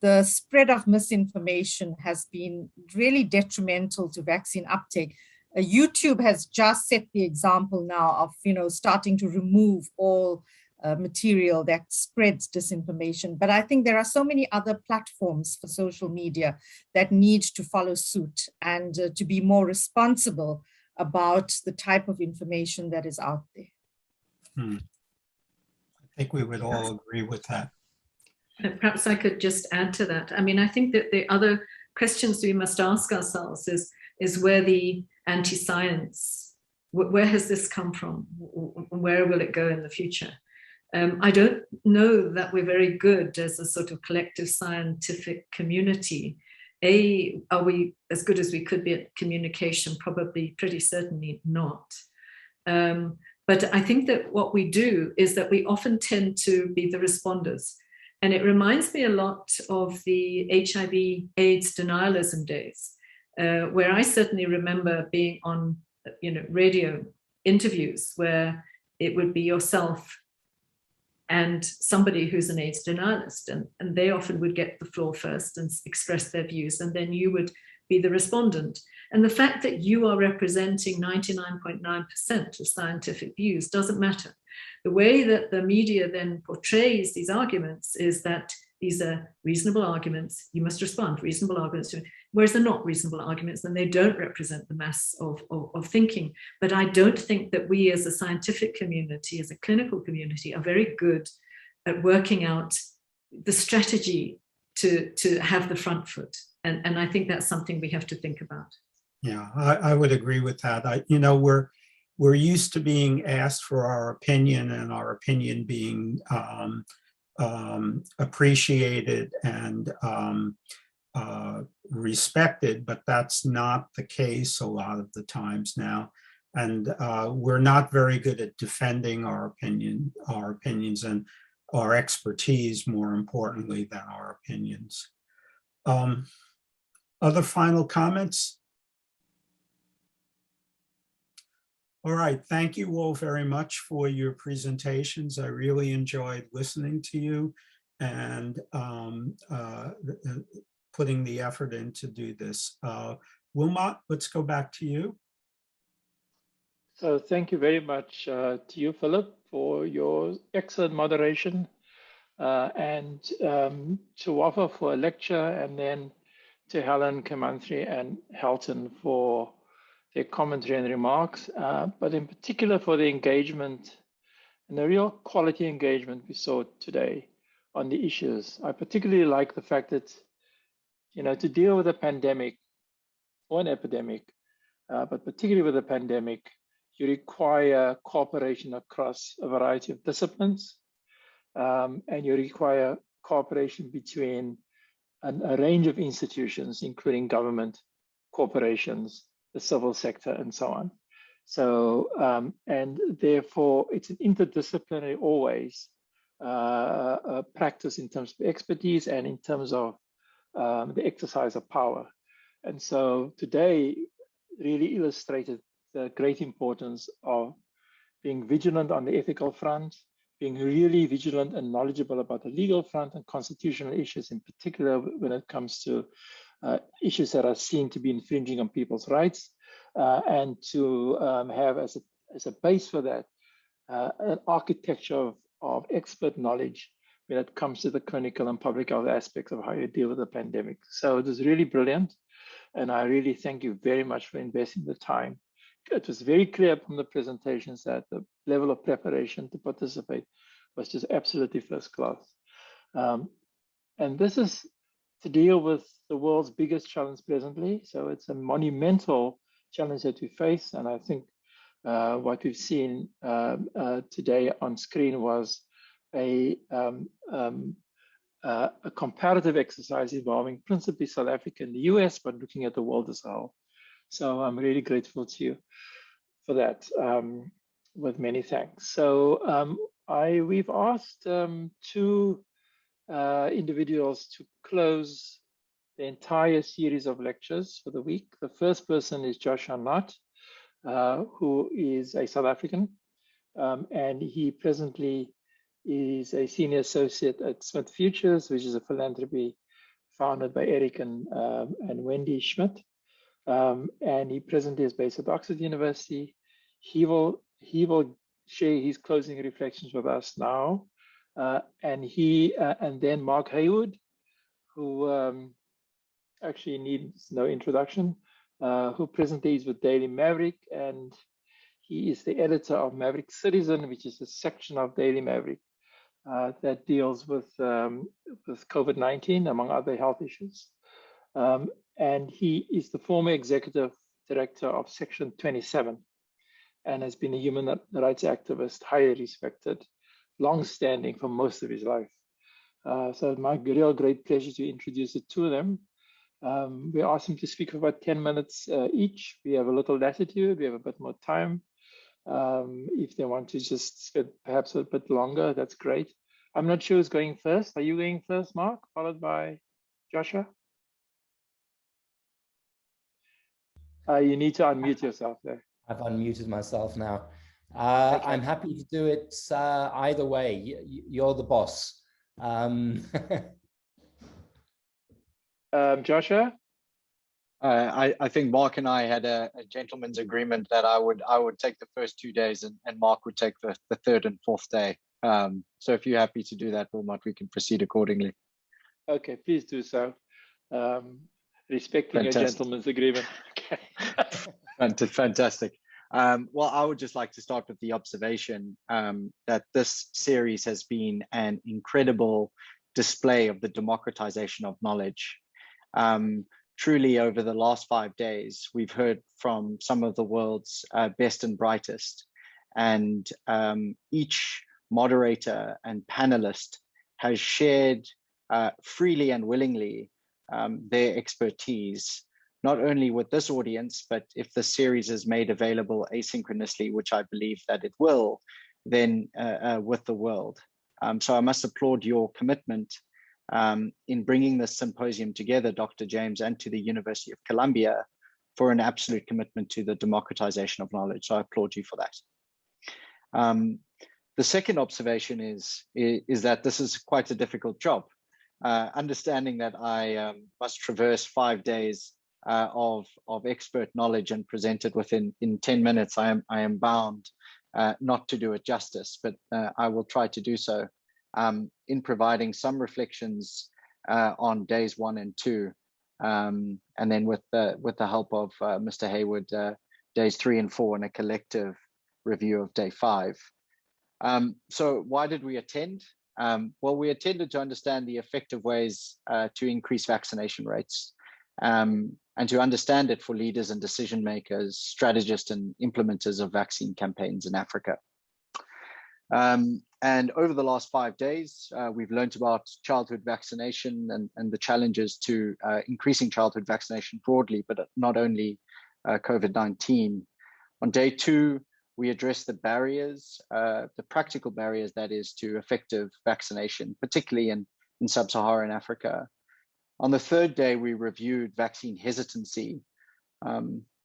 the spread of misinformation has been really detrimental to vaccine uptake. YouTube has just set the example now of, starting to remove all material that spreads disinformation. But I think there are so many other platforms for social media that need to follow suit and to be more responsible about the type of information that is out there. I think we would all agree with that. Perhaps I could just add to that. I mean, I think that the other questions we must ask ourselves is where the anti-science, where has this come from? Where will it go in the future? I don't know that we're very good as a sort of collective scientific community. Are we as good as we could be at communication? Probably, pretty certainly not. But I think that what we do is that we often tend to be the responders. And it reminds me a lot of the HIV/AIDS denialism days, where I certainly remember being on, radio interviews where it would be yourself and somebody who's an AIDS denialist, and they often would get the floor first and express their views, and then you would be the respondent. And the fact that you are representing 99.9% of scientific views doesn't matter. The way that the media then portrays these arguments is that these are reasonable arguments, you must respond, reasonable arguments, whereas they're not reasonable arguments, and they don't represent the mass of thinking. But I don't think that we as a scientific community, as a clinical community, are very good at working out the strategy to have the front foot. And I think that's something we have to think about. Yeah, I would agree with that. We're used to being asked for our opinion, and our opinion being appreciated and respected, but that's not the case a lot of the times now. And we're not very good at defending our opinions and our expertise, more importantly, than our opinions. Other final comments? All right, thank you all very much for your presentations. I really enjoyed listening to you and putting the effort in to do this. Wilmot, let's go back to you. So thank you very much to you, Philip, for your excellent moderation, and to Wafaa for a lecture, and then to Helen, Keymanthri, and Halton for their commentary and remarks, but in particular for the engagement and the real quality engagement we saw today on the issues. I particularly like the fact that, to deal with a pandemic or an epidemic, but particularly with a pandemic, you require cooperation across a variety of disciplines, and you require cooperation between a range of institutions, including government, corporations, the civil sector, and so on. So, and therefore, it's an interdisciplinary always practice in terms of expertise and in terms of the exercise of power. And so today, really illustrated the great importance of being vigilant on the ethical front, being really vigilant and knowledgeable about the legal front and constitutional issues, in particular when it comes to issues that are seen to be infringing on people's rights, and to have as a base for that an architecture of expert knowledge when it comes to the clinical and public health aspects of how you deal with the pandemic. So it was really brilliant, and I really thank you very much for investing the time. It was very clear from the presentations that the level of preparation to participate was just absolutely first class. And this is to deal with the world's biggest challenge presently. So it's a monumental challenge that we face. And I think what we've seen today on screen was a comparative exercise involving principally South Africa and the US, but looking at the world as a whole. So I'm really grateful to you for that, with many thanks. So we've asked two individuals to close the entire series of lectures for the week. The first person is Joshua Nott, who is a South African, and he presently is a senior associate at Schmidt Futures, which is a philanthropy founded by Eric and Wendy Schmidt. And he presently is based at Oxford University. He will share his closing reflections with us now. And then Mark Heywood, who actually needs no introduction, who presently is with Daily Maverick, and he is the editor of Maverick Citizen, which is a section of Daily Maverick that deals with COVID-19, among other health issues. And he is the former executive director of Section 27 and has been a human rights activist, highly respected, long-standing for most of his life. So it's my real great pleasure to introduce the two of them. We asked them to speak for about 10 minutes each. We have a little latitude, we have a bit more time. If they want to just spend perhaps a bit longer, that's great. I'm not sure who's going first. Are you going first, Mark, followed by Joshua? You need to unmute yourself there. I've unmuted myself now. Okay. I'm happy to do it either way. You're the boss. Joshua? I think Mark and I had a gentleman's agreement that I would take the first 2 days and Mark would take the third and fourth day. So if you're happy to do that, Wilmot, we can proceed accordingly. Okay, please do so. Respecting your gentleman's agreement. Okay. Fantastic. Well, I would just like to start with the observation that this series has been an incredible display of the democratization of knowledge. Truly, over the last 5 days, we've heard from some of the world's best and brightest, and each moderator and panelist has shared freely and willingly their expertise, not only with this audience, but if the series is made available asynchronously, which I believe that it will, then with the world. So I must applaud your commitment in bringing this symposium together, Dr. James, and to the University of Columbia for an absolute commitment to the democratization of knowledge. So I applaud you for that. The second observation is that this is quite a difficult job. Understanding that I must traverse 5 days of expert knowledge and present it within 10 minutes, I am bound not to do it justice, but I will try to do so in providing some reflections on days 1 and 2, and then with the help of Mr. Heywood, days 3 and 4, and a collective review of day 5. So why did we attend? Well, we attended to understand the effective ways to increase vaccination rates, and to understand it for leaders and decision makers, strategists and implementers of vaccine campaigns in Africa. And over the last 5 days, we've learned about childhood vaccination and the challenges to increasing childhood vaccination broadly, but not only COVID-19. On day 2, we addressed the barriers, the practical barriers, that is, to effective vaccination, particularly in sub-Saharan Africa. On the 3rd day, we reviewed vaccine hesitancy.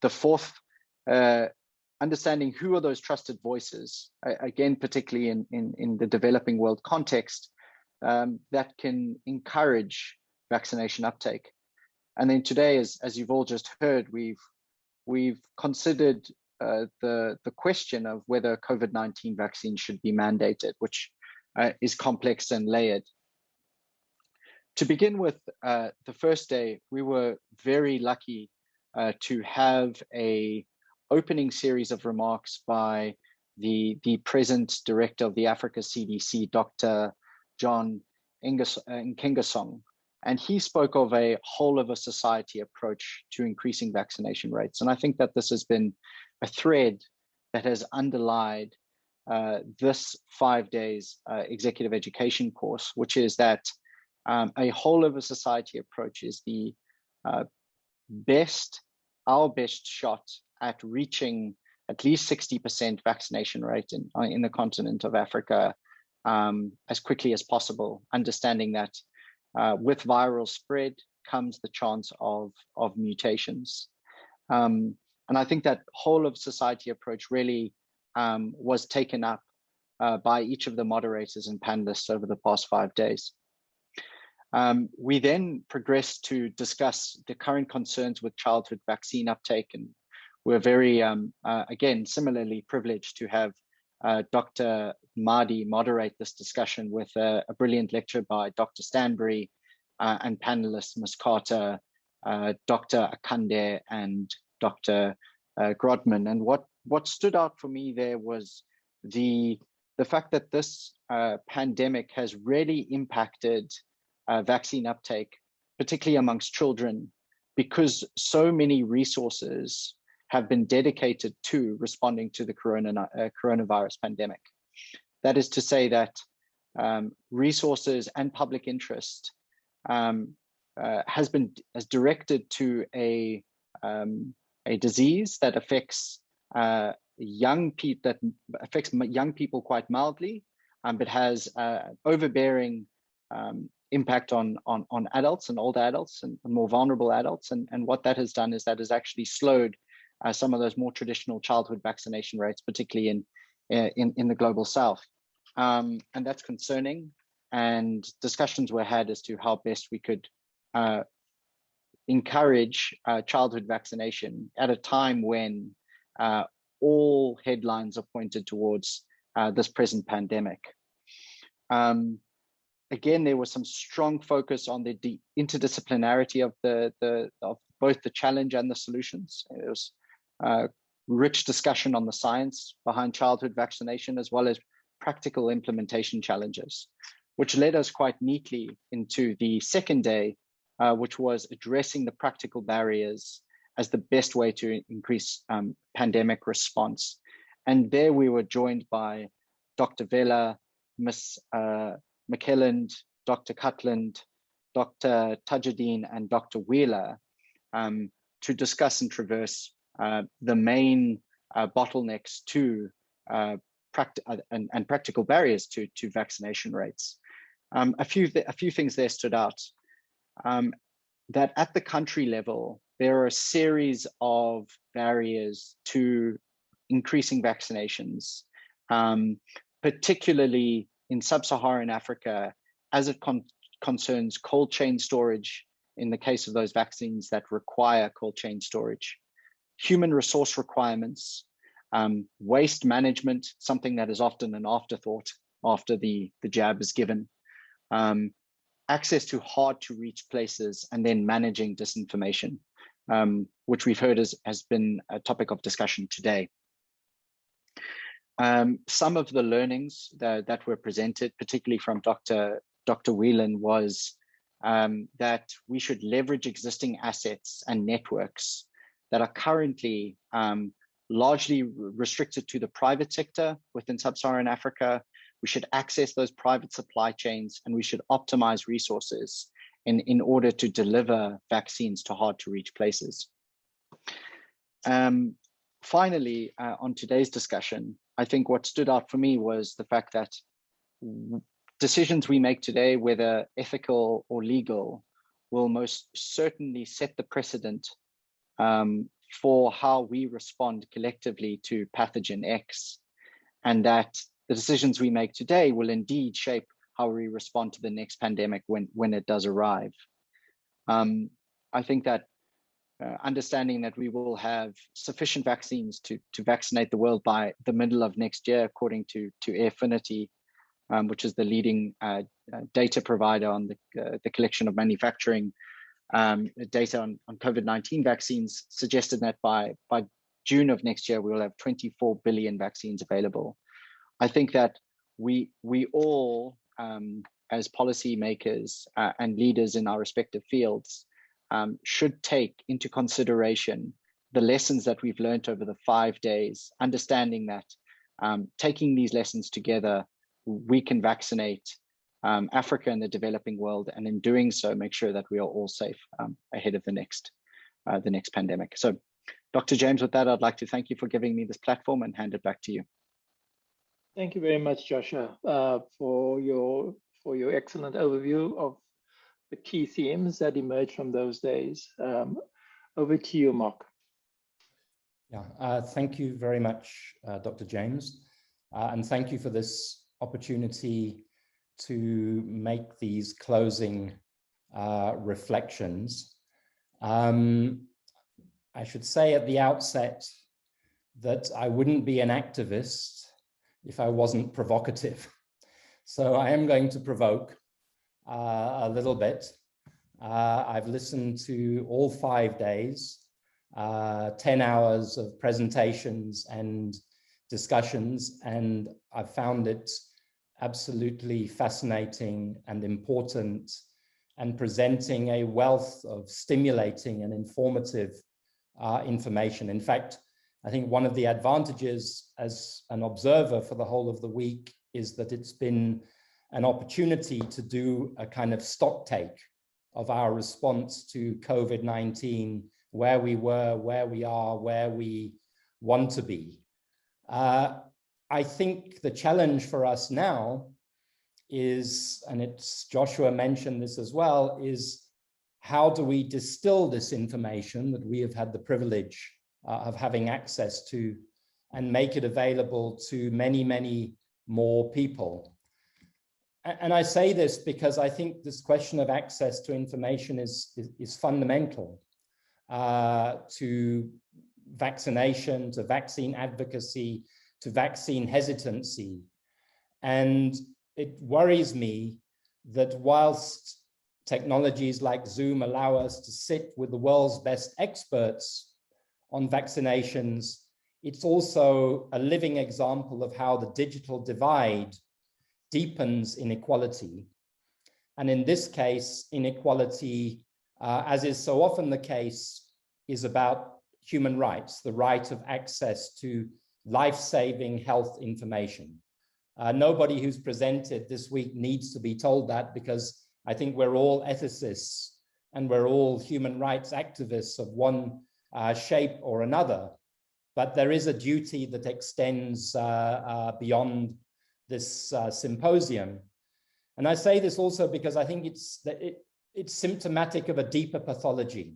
The fourth, understanding who are those trusted voices, again, particularly in the developing world context, that can encourage vaccination uptake. And then today, as you've all just heard, we've considered the question of whether COVID-19 vaccines should be mandated, which is complex and layered. To begin with, the first day, we were very lucky to have a opening series of remarks by the present director of the Africa CDC, Dr. John Nkengasong. And he spoke of a whole of a society approach to increasing vaccination rates. And I think that this has been a thread that has underlied this 5 days executive education course, which is that a whole of a society approach is the our best shot at reaching at least 60% vaccination rate in the continent of Africa as quickly as possible, understanding that with viral spread comes the chance of mutations. And I think that whole of society approach really was taken up by each of the moderators and panelists over the past 5 days. We then progressed to discuss the current concerns with childhood vaccine uptake, and we're very, again, similarly privileged to have Dr. Mahdi moderate this discussion with a brilliant lecture by Dr. Stanbury and panelists Ms. Carter, Dr. Akande, and Dr. Grodman. And what stood out for me there was the fact that this pandemic has really impacted vaccine uptake, particularly amongst children, because so many resources have been dedicated to responding to the coronavirus pandemic. That is to say that resources and public interest has directed to a disease that affects young people quite mildly, but has overbearing impact on adults and older adults and more vulnerable adults. And what that has done is that has actually slowed some of those more traditional childhood vaccination rates, particularly in the global south. And that's concerning. And discussions were had as to how best we could encourage childhood vaccination at a time when all headlines are pointed towards this present pandemic. Again, there was some strong focus on the interdisciplinarity of of both the challenge and the solutions. It was rich discussion on the science behind childhood vaccination, as well as practical implementation challenges, which led us quite neatly into the second day, which was addressing the practical barriers as the best way to increase pandemic response. And there we were joined by Dr. Vela, Ms. McKelland, Dr. Cutland, Dr. Tajuddin, and Dr. Wheeler to discuss and traverse the main bottlenecks to and practical barriers to vaccination rates. A few things there stood out. That at the country level, there are a series of barriers to increasing vaccinations, particularly in sub-Saharan Africa, as it concerns cold chain storage in the case of those vaccines that require cold chain storage, human resource requirements, waste management, something that is often an afterthought after the jab is given, access to hard to reach places, and then managing disinformation, which we've heard has been a topic of discussion today. Some of the learnings that were presented, particularly from Dr. Whelan, was that we should leverage existing assets and networks that are currently largely restricted to the private sector within sub-Saharan Africa. We should access those private supply chains, and we should optimize resources in order to deliver vaccines to hard to reach places. Finally, on today's discussion, I think what stood out for me was the fact that decisions we make today, whether ethical or legal, will most certainly set the precedent for how we respond collectively to pathogen X, and that the decisions we make today will indeed shape how we respond to the next pandemic when it does arrive. I think that understanding that we will have sufficient vaccines to vaccinate the world by the middle of next year, according to Airfinity, which is the leading data provider on the collection of manufacturing data on COVID-19 vaccines, suggested that by June of next year, we will have 24 billion vaccines available. I think that we all, as policymakers and leaders in our respective fields, should take into consideration the lessons that we've learned over the 5 days, understanding that taking these lessons together, we can vaccinate Africa and the developing world, and in doing so, make sure that we are all safe ahead of the next pandemic. So, Dr. James, with that, I'd like to thank you for giving me this platform and hand it back to you. Thank you very much, Joshua, for your excellent overview of the key themes that emerged from those days. Over to you, Mark. Yeah, thank you very much, Dr. James, and thank you for this opportunity to make these closing reflections. I should say at the outset that I wouldn't be an activist if I wasn't provocative. So I am going to provoke a little bit. I've listened to all 5 days, 10 hours of presentations and discussions, and I've found it absolutely fascinating and important, and presenting a wealth of stimulating and informative information. In fact, I think one of the advantages as an observer for the whole of the week is that it's been an opportunity to do a kind of stock take of our response to COVID-19, where we were, where we are, where we want to be. I think the challenge for us now is, and it's Joshua mentioned this as well, is how do we distill this information that we have had the privilege of having access to and make it available to many, many more people. And I say this because I think this question of access to information is fundamental to vaccination, to vaccine advocacy, to vaccine hesitancy. And it worries me that whilst technologies like Zoom allow us to sit with the world's best experts on vaccinations, it's also a living example of how the digital divide deepens inequality. And in this case, inequality, as is so often the case, is about human rights, the right of access to life-saving health information. Nobody who's presented this week needs to be told that, because I think we're all ethicists and we're all human rights activists of one shape or another. But there is a duty that extends beyond this symposium. And I say this also because I think it's symptomatic of a deeper pathology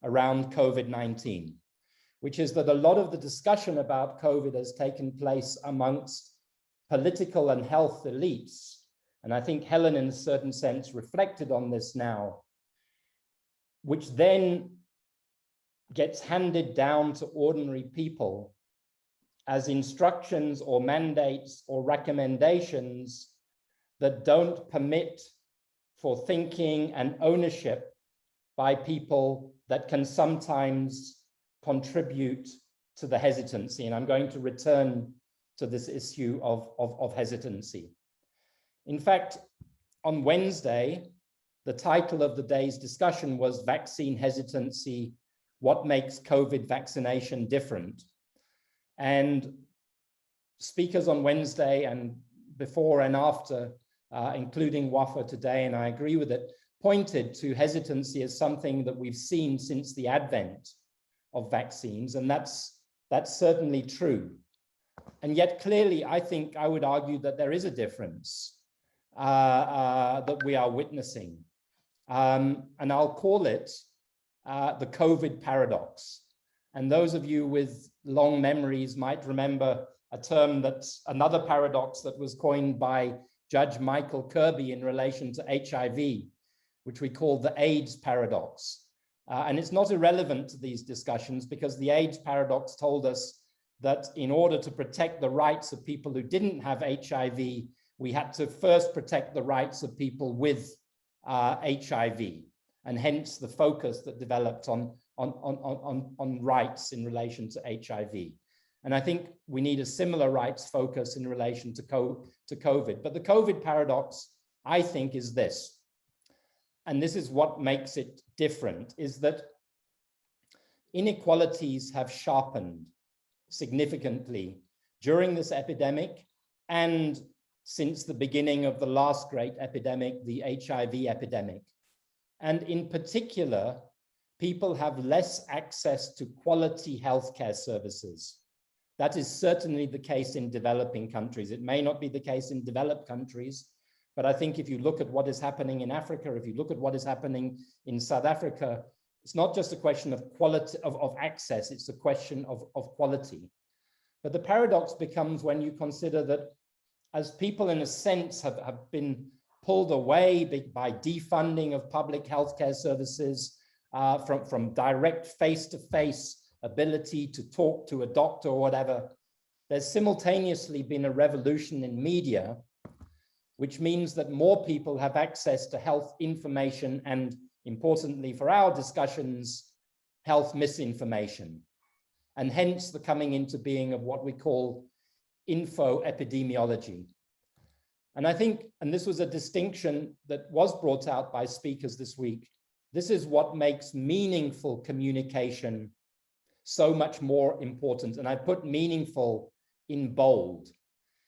around COVID-19, which is that a lot of the discussion about COVID has taken place amongst political and health elites. And I think Helen, in a certain sense, reflected on this now, which then gets handed down to ordinary people as instructions or mandates or recommendations that don't permit for thinking and ownership by people that can sometimes contribute to the hesitancy. And I'm going to return to this issue of hesitancy. In fact, on Wednesday, the title of the day's discussion was Vaccine Hesitancy: What Makes COVID Vaccination Different? And speakers on Wednesday and before and after, including Wafaa today, and I agree with it, pointed to hesitancy as something that we've seen since the advent of vaccines, and that's certainly true. And yet clearly, I think I would argue that there is a difference that we are witnessing. And I'll call it the COVID paradox. And those of you with long memories might remember a term that's another paradox that was coined by Judge Michael Kirby in relation to HIV, which we call the AIDS paradox. And it's not irrelevant to these discussions, because the AIDS paradox told us that in order to protect the rights of people who didn't have HIV, we had to first protect the rights of people with HIV, and hence the focus that developed on rights in relation to HIV. And I think we need a similar rights focus in relation to COVID. But the COVID paradox, I think, is this, and this is what makes it different, is that inequalities have sharpened significantly during this epidemic and since the beginning of the last great epidemic, the HIV epidemic. And in particular, people have less access to quality healthcare services. That is certainly the case in developing countries. It may not be the case in developed countries, but I think if you look at what is happening in Africa, if you look at what is happening in South Africa, it's not just a question of quality of access, it's a question of quality. But the paradox becomes when you consider that as people in a sense have been pulled away by defunding of public healthcare services, from direct face-to-face ability to talk to a doctor or whatever, there's simultaneously been a revolution in media, which means that more people have access to health information and, importantly for our discussions, health misinformation, and hence the coming into being of what we call info-epidemiology. And I think, and this was a distinction that was brought out by speakers this week, this is what makes meaningful communication so much more important. And I put meaningful in bold.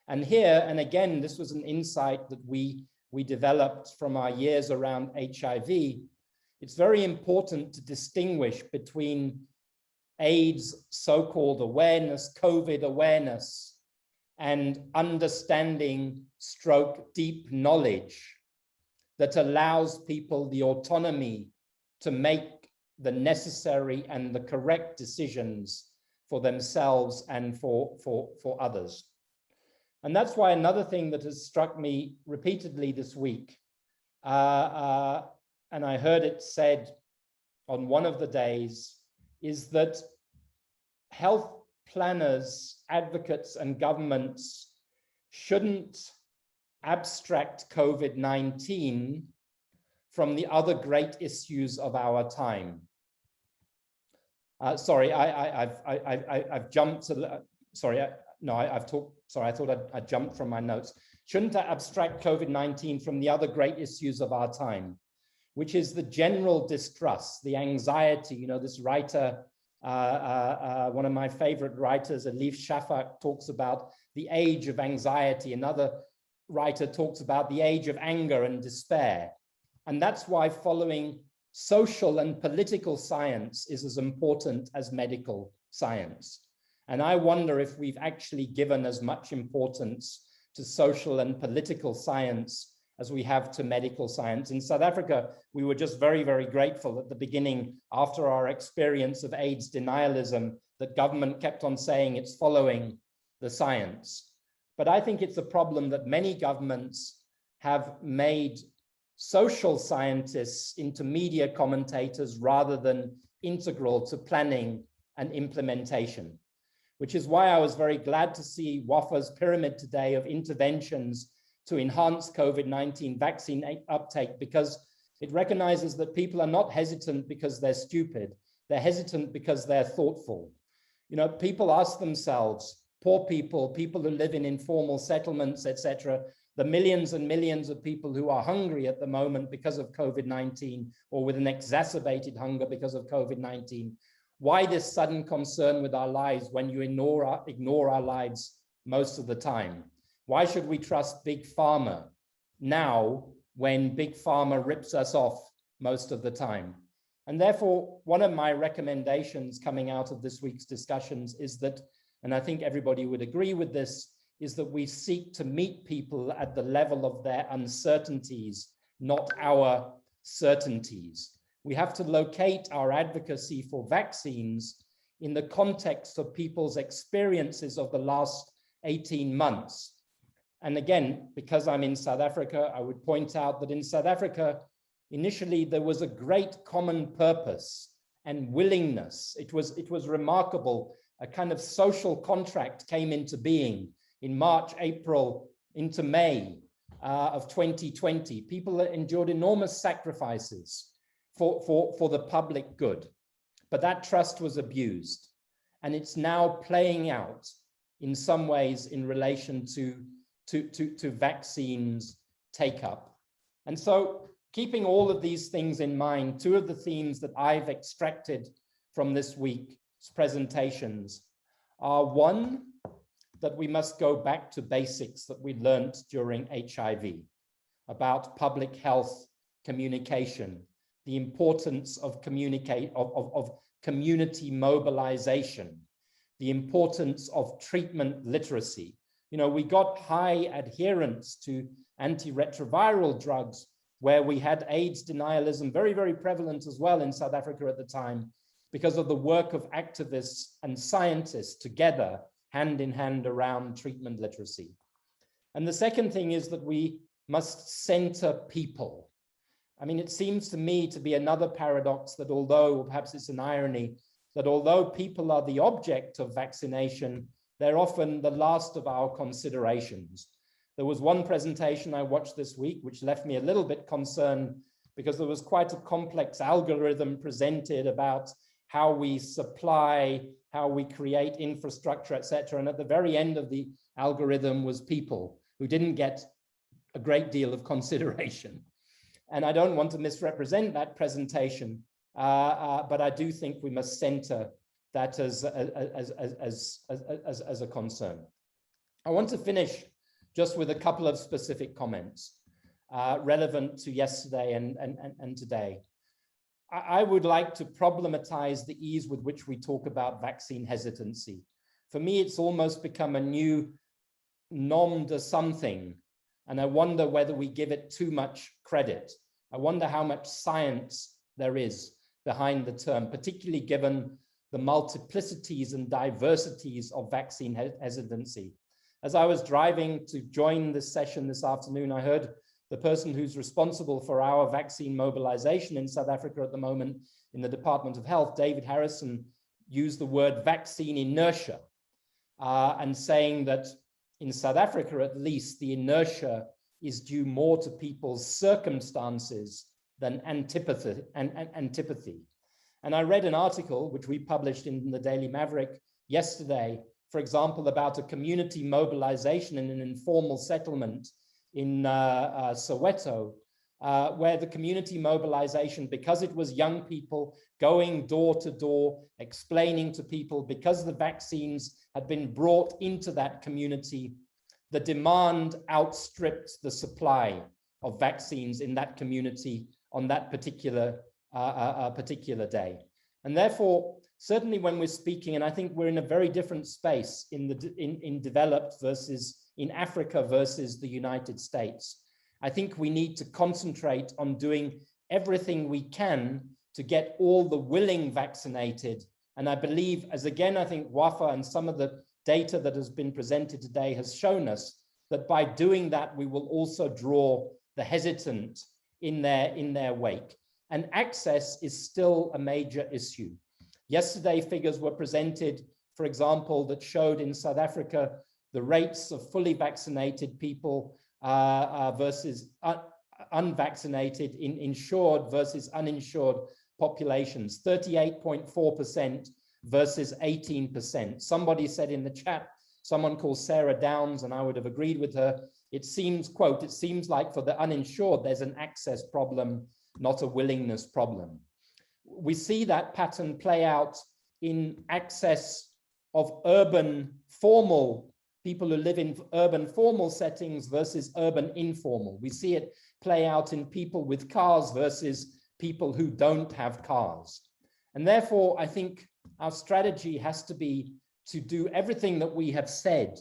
And here, and again, this was an insight that we developed from our years around HIV. It's very important to distinguish between AIDS so-called awareness, COVID awareness, and understanding stroke deep knowledge that allows people the autonomy to make the necessary and the correct decisions for themselves and for others. And that's why another thing that has struck me repeatedly this week, and I heard it said on one of the days, is that health planners, advocates, and governments shouldn't abstract COVID-19 from the other great issues of our time. Sorry, I've jumped to, sorry, no, I've talked, sorry, I thought I jumped from my notes. Shouldn't I abstract COVID-19 from the other great issues of our time, which is the general distrust, the anxiety. You know, this writer, one of my favorite writers, Elif Shafak, talks about the age of anxiety. Another writer talks about the age of anger and despair. And that's why following social and political science is as important as medical science. And I wonder if we've actually given as much importance to social and political science as we have to medical science. In South Africa, we were just very, very grateful at the beginning, after our experience of AIDS denialism, that government kept on saying it's following the science. But I think it's a problem that many governments have made social scientists into media commentators rather than integral to planning and implementation, which is why I was very glad to see Wafaa's pyramid today of interventions to enhance COVID-19 vaccine uptake, because it recognizes that people are not hesitant because they're stupid. They're hesitant because they're thoughtful. You know, people ask themselves, poor people, people who live in informal settlements, etc., the millions and millions of people who are hungry at the moment because of COVID-19, or with an exacerbated hunger because of COVID-19. Why this sudden concern with our lives when you ignore our lives most of the time? Why should we trust Big Pharma now when Big Pharma rips us off most of the time? And therefore, one of my recommendations coming out of this week's discussions is that, and I think everybody would agree with this, is that we seek to meet people at the level of their uncertainties, not our certainties. We have to locate our advocacy for vaccines in the context of people's experiences of the last 18 months. And again, because I'm in South Africa, I would point out that in South Africa, initially there was a great common purpose and willingness. It was remarkable. A kind of social contract came into being in March, April, into May of 2020. People endured enormous sacrifices for the public good, but that trust was abused. And it's now playing out in some ways in relation to vaccines take up. And so keeping all of these things in mind, two of the themes that I've extracted from this week's presentations are, one, that we must go back to basics that we learned during HIV about public health communication, the importance of community mobilization, the importance of treatment literacy. You know, we got high adherence to antiretroviral drugs, where we had AIDS denialism very, very prevalent as well in South Africa at the time, because of the work of activists and scientists together, hand in hand, around treatment literacy. And the second thing is that we must center people. I mean, it seems to me to be another paradox that although, perhaps it's an irony, that although people are the object of vaccination, they're often the last of our considerations. There was one presentation I watched this week, which left me a little bit concerned, because there was quite a complex algorithm presented about how we supply, how we create infrastructure, etc. And at the very end of the algorithm was people who didn't get a great deal of consideration. And I don't want to misrepresent that presentation, but I do think we must center that as a concern. I want to finish just with a couple of specific comments relevant to yesterday and today. I would like to problematize the ease with which we talk about vaccine hesitancy. For me, it's almost become a new nom de something, and I wonder whether we give it too much credit. I wonder how much science there is behind the term, particularly given the multiplicities and diversities of vaccine hesitancy. As I was driving to join this session this afternoon, I heard the person who's responsible for our vaccine mobilization in South Africa at the moment in the Department of Health, David Harrison, use the word vaccine inertia, and saying that in South Africa, at least, the inertia is due more to people's circumstances than antipathy. And I read an article which we published in the Daily Maverick yesterday, for example, about a community mobilization in an informal settlement in Soweto, where the community mobilization, because it was young people going door to door, explaining to people, because the vaccines had been brought into that community, the demand outstripped the supply of vaccines in that community on that particular day. And therefore, certainly when we're speaking, and I think we're in a very different space in developed versus in Africa versus the United States. I think we need to concentrate on doing everything we can to get all the willing vaccinated. And I believe, as again, I think Wafaa and some of the data that has been presented today has shown us that by doing that, we will also draw the hesitant in their wake. And access is still a major issue. Yesterday, figures were presented, for example, that showed in South Africa the rates of fully vaccinated people versus unvaccinated in insured versus uninsured populations, 38.4% versus 18%. Somebody said in the chat, someone called Sarah Downs, and I would have agreed with her, it seems, quote, it seems like for the uninsured, there's an access problem, not a willingness problem. We see that pattern play out in access of urban formal, people who live in urban formal settings versus urban informal. We see it play out in people with cars versus people who don't have cars. And therefore, I think our strategy has to be to do everything that we have said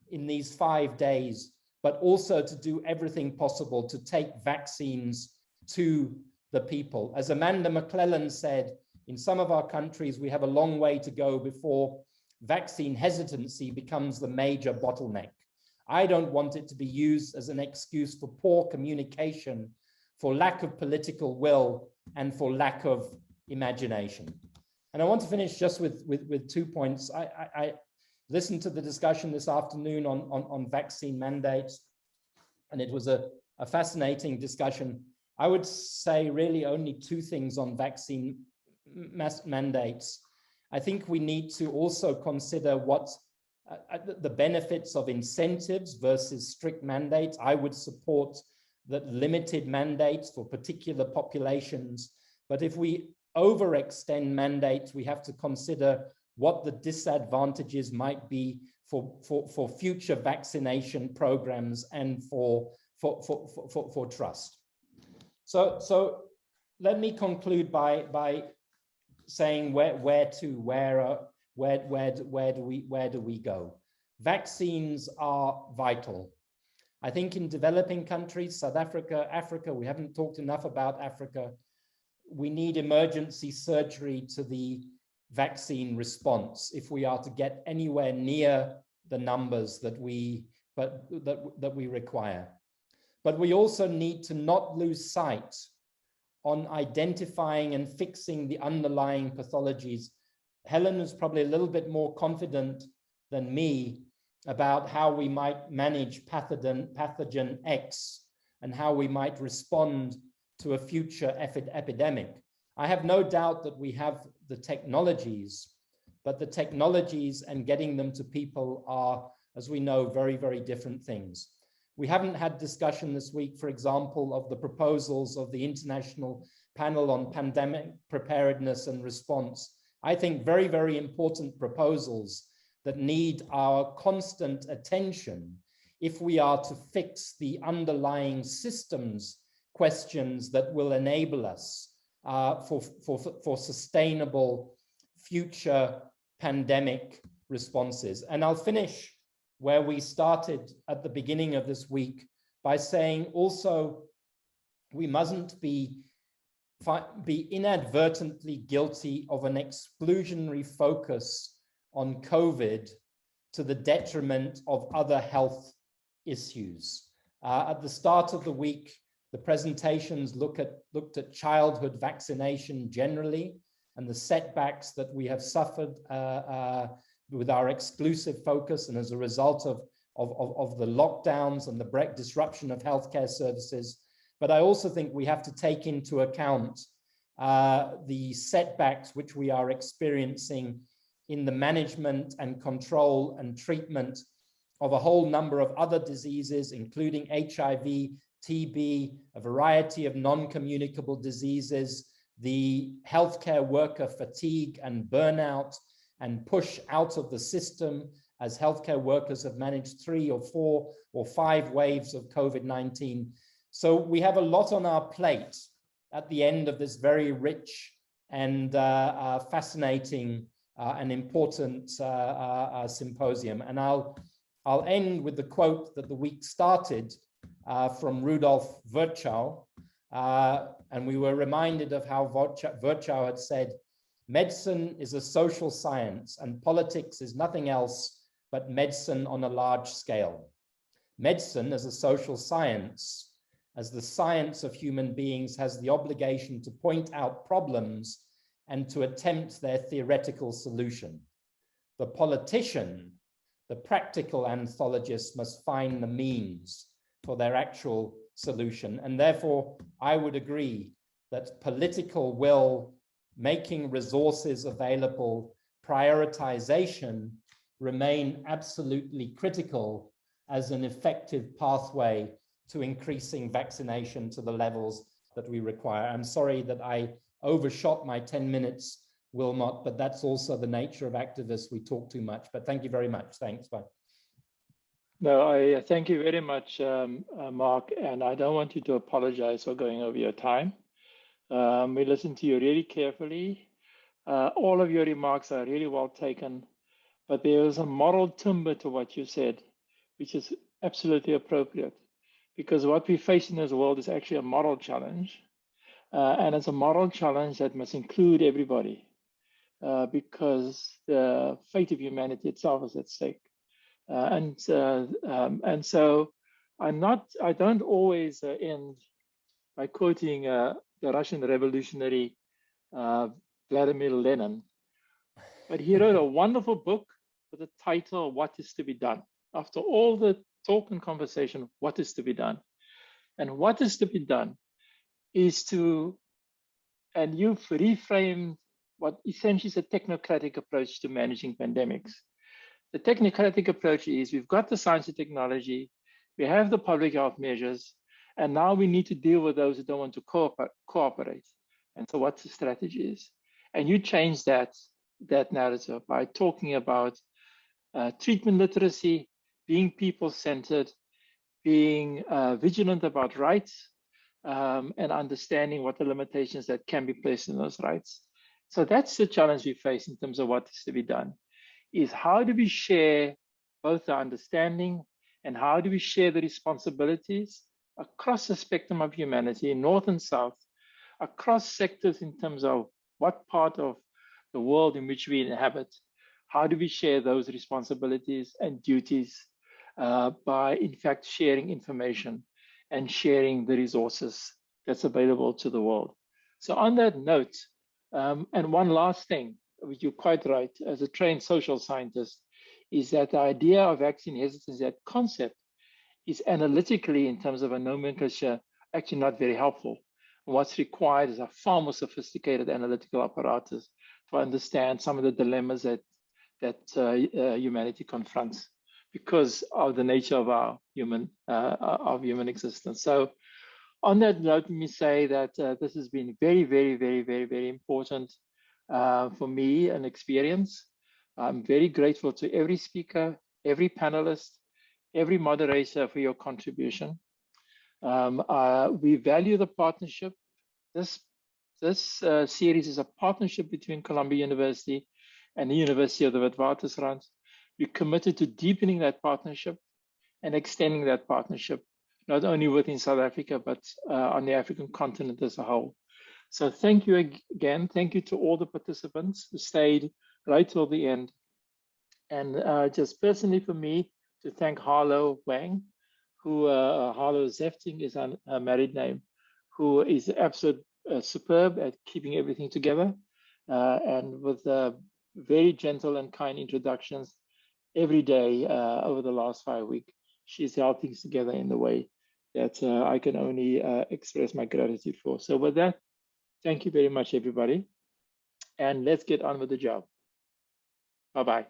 in these 5 days, but also to do everything possible to take vaccines to the people. As Amanda McClellan said in some of our countries, we have a long way to go before vaccine hesitancy becomes the major bottleneck. I don't want it to be used as an excuse for poor communication, for lack of political will, and for lack of imagination. And I want to finish just with 2 points. I listened to the discussion this afternoon on vaccine mandates, and it was a fascinating discussion. I would say really only 2 things on vaccine mandates. I think we need to also consider what the benefits of incentives versus strict mandates. I would support that limited mandates for particular populations, but if we overextend mandates, we have to consider what the disadvantages might be for future vaccination programs and for trust. So let me conclude by saying where do we go? Vaccines are vital. I think in developing countries, South Africa, Africa, we haven't talked enough about Africa. We need emergency surgery to the vaccine response if we are to get anywhere near the numbers that we require. But we also need to not lose sight on identifying and fixing the underlying pathologies. Helen is probably a little bit more confident than me about how we might manage pathogen X and how we might respond to a future epidemic. I have no doubt that we have the technologies, but the technologies and getting them to people are, as we know, very, very different things. We haven't had discussion this week, for example, of the proposals of the International Panel on Pandemic Preparedness and Response. I think very, very important proposals that need our constant attention if we are to fix the underlying systems questions that will enable us for sustainable future pandemic responses. And I'll finish where we started at the beginning of this week by saying also we mustn't be inadvertently guilty of an exclusionary focus on COVID to the detriment of other health issues. At the start of the week, the presentations looked at childhood vaccination generally and the setbacks that we have suffered with our exclusive focus and as a result of the lockdowns and the disruption of healthcare services. But I also think we have to take into account the setbacks which we are experiencing in the management and control and treatment of a whole number of other diseases, including HIV, TB, a variety of non-communicable diseases, the healthcare worker fatigue and burnout and push out of the system as healthcare workers have managed 3 or 4 or 5 waves of COVID-19. So we have a lot on our plate at the end of this very rich and fascinating and important symposium. And I'll end with the quote that the week started from Rudolf Virchow. And we were reminded of how Virchow had said, medicine is a social science and politics is nothing else but medicine on a large scale. Medicine as a social science, as the science of human beings, has the obligation to point out problems and to attempt their theoretical solution. The politician, the practical anthologist, must find the means for their actual solution. And therefore, I would agree that political will, making resources available, prioritization remain absolutely critical as an effective pathway to increasing vaccination to the levels that we require. I'm sorry that I overshot my 10 minutes, Wilmot, but that's also the nature of activists. We talk too much, but thank you very much. Thanks, bye. No, I thank you very much, Mark, and I don't want you to apologize for going over your time. We listened to you really carefully. All of your remarks are really well taken, but there is a moral timber to what you said, which is absolutely appropriate, because what we face in this world is actually a moral challenge. And it's a moral challenge that must include everybody because the fate of humanity itself is at stake. And so I don't always end by quoting the Russian revolutionary Vladimir Lenin, but he wrote a wonderful book with the title, What is to be Done? After all the talk and conversation, what is to be done? And what is to be done is to, and you've reframed what essentially is a technocratic approach to managing pandemics. The technocratic approach is we've got the science and technology, we have the public health measures, and now we need to deal with those who don't want to cooperate. And so what's the strategy is? And you change that narrative by talking about treatment literacy, being people-centered, being vigilant about rights, and understanding what the limitations that can be placed in those rights. So that's the challenge we face in terms of what is to be done, is how do we share both the understanding and how do we share the responsibilities across the spectrum of humanity, North and South, across sectors in terms of what part of the world in which we inhabit, how do we share those responsibilities and duties by, in fact, sharing information and sharing the resources that's available to the world. So on that note, and one last thing, which you're quite right, as a trained social scientist, is that the idea of vaccine hesitancy, that concept, is analytically, in terms of a nomenclature, actually not very helpful. What's required is a far more sophisticated analytical apparatus to understand some of the dilemmas that humanity confronts because of the nature of our human existence. So on that note, let me say that this has been very, very, very, very, very important for me, an experience. I'm very grateful to every speaker, every panelist, every moderator for your contribution. We value the partnership. This series is a partnership between Columbia University and the University of the Witwatersrand. We're committed to deepening that partnership and extending that partnership, not only within South Africa, but on the African continent as a whole. So thank you again. Thank you to all the participants who stayed right till the end. And just personally for me, to thank Harlow Wang, who Harlow Zefting is her married name, who is absolutely superb at keeping everything together and with very gentle and kind introductions every day over the last 5 weeks. She's held things together in the way that I can only express my gratitude for. So with that, thank you very much, everybody. And let's get on with the job. Bye-bye.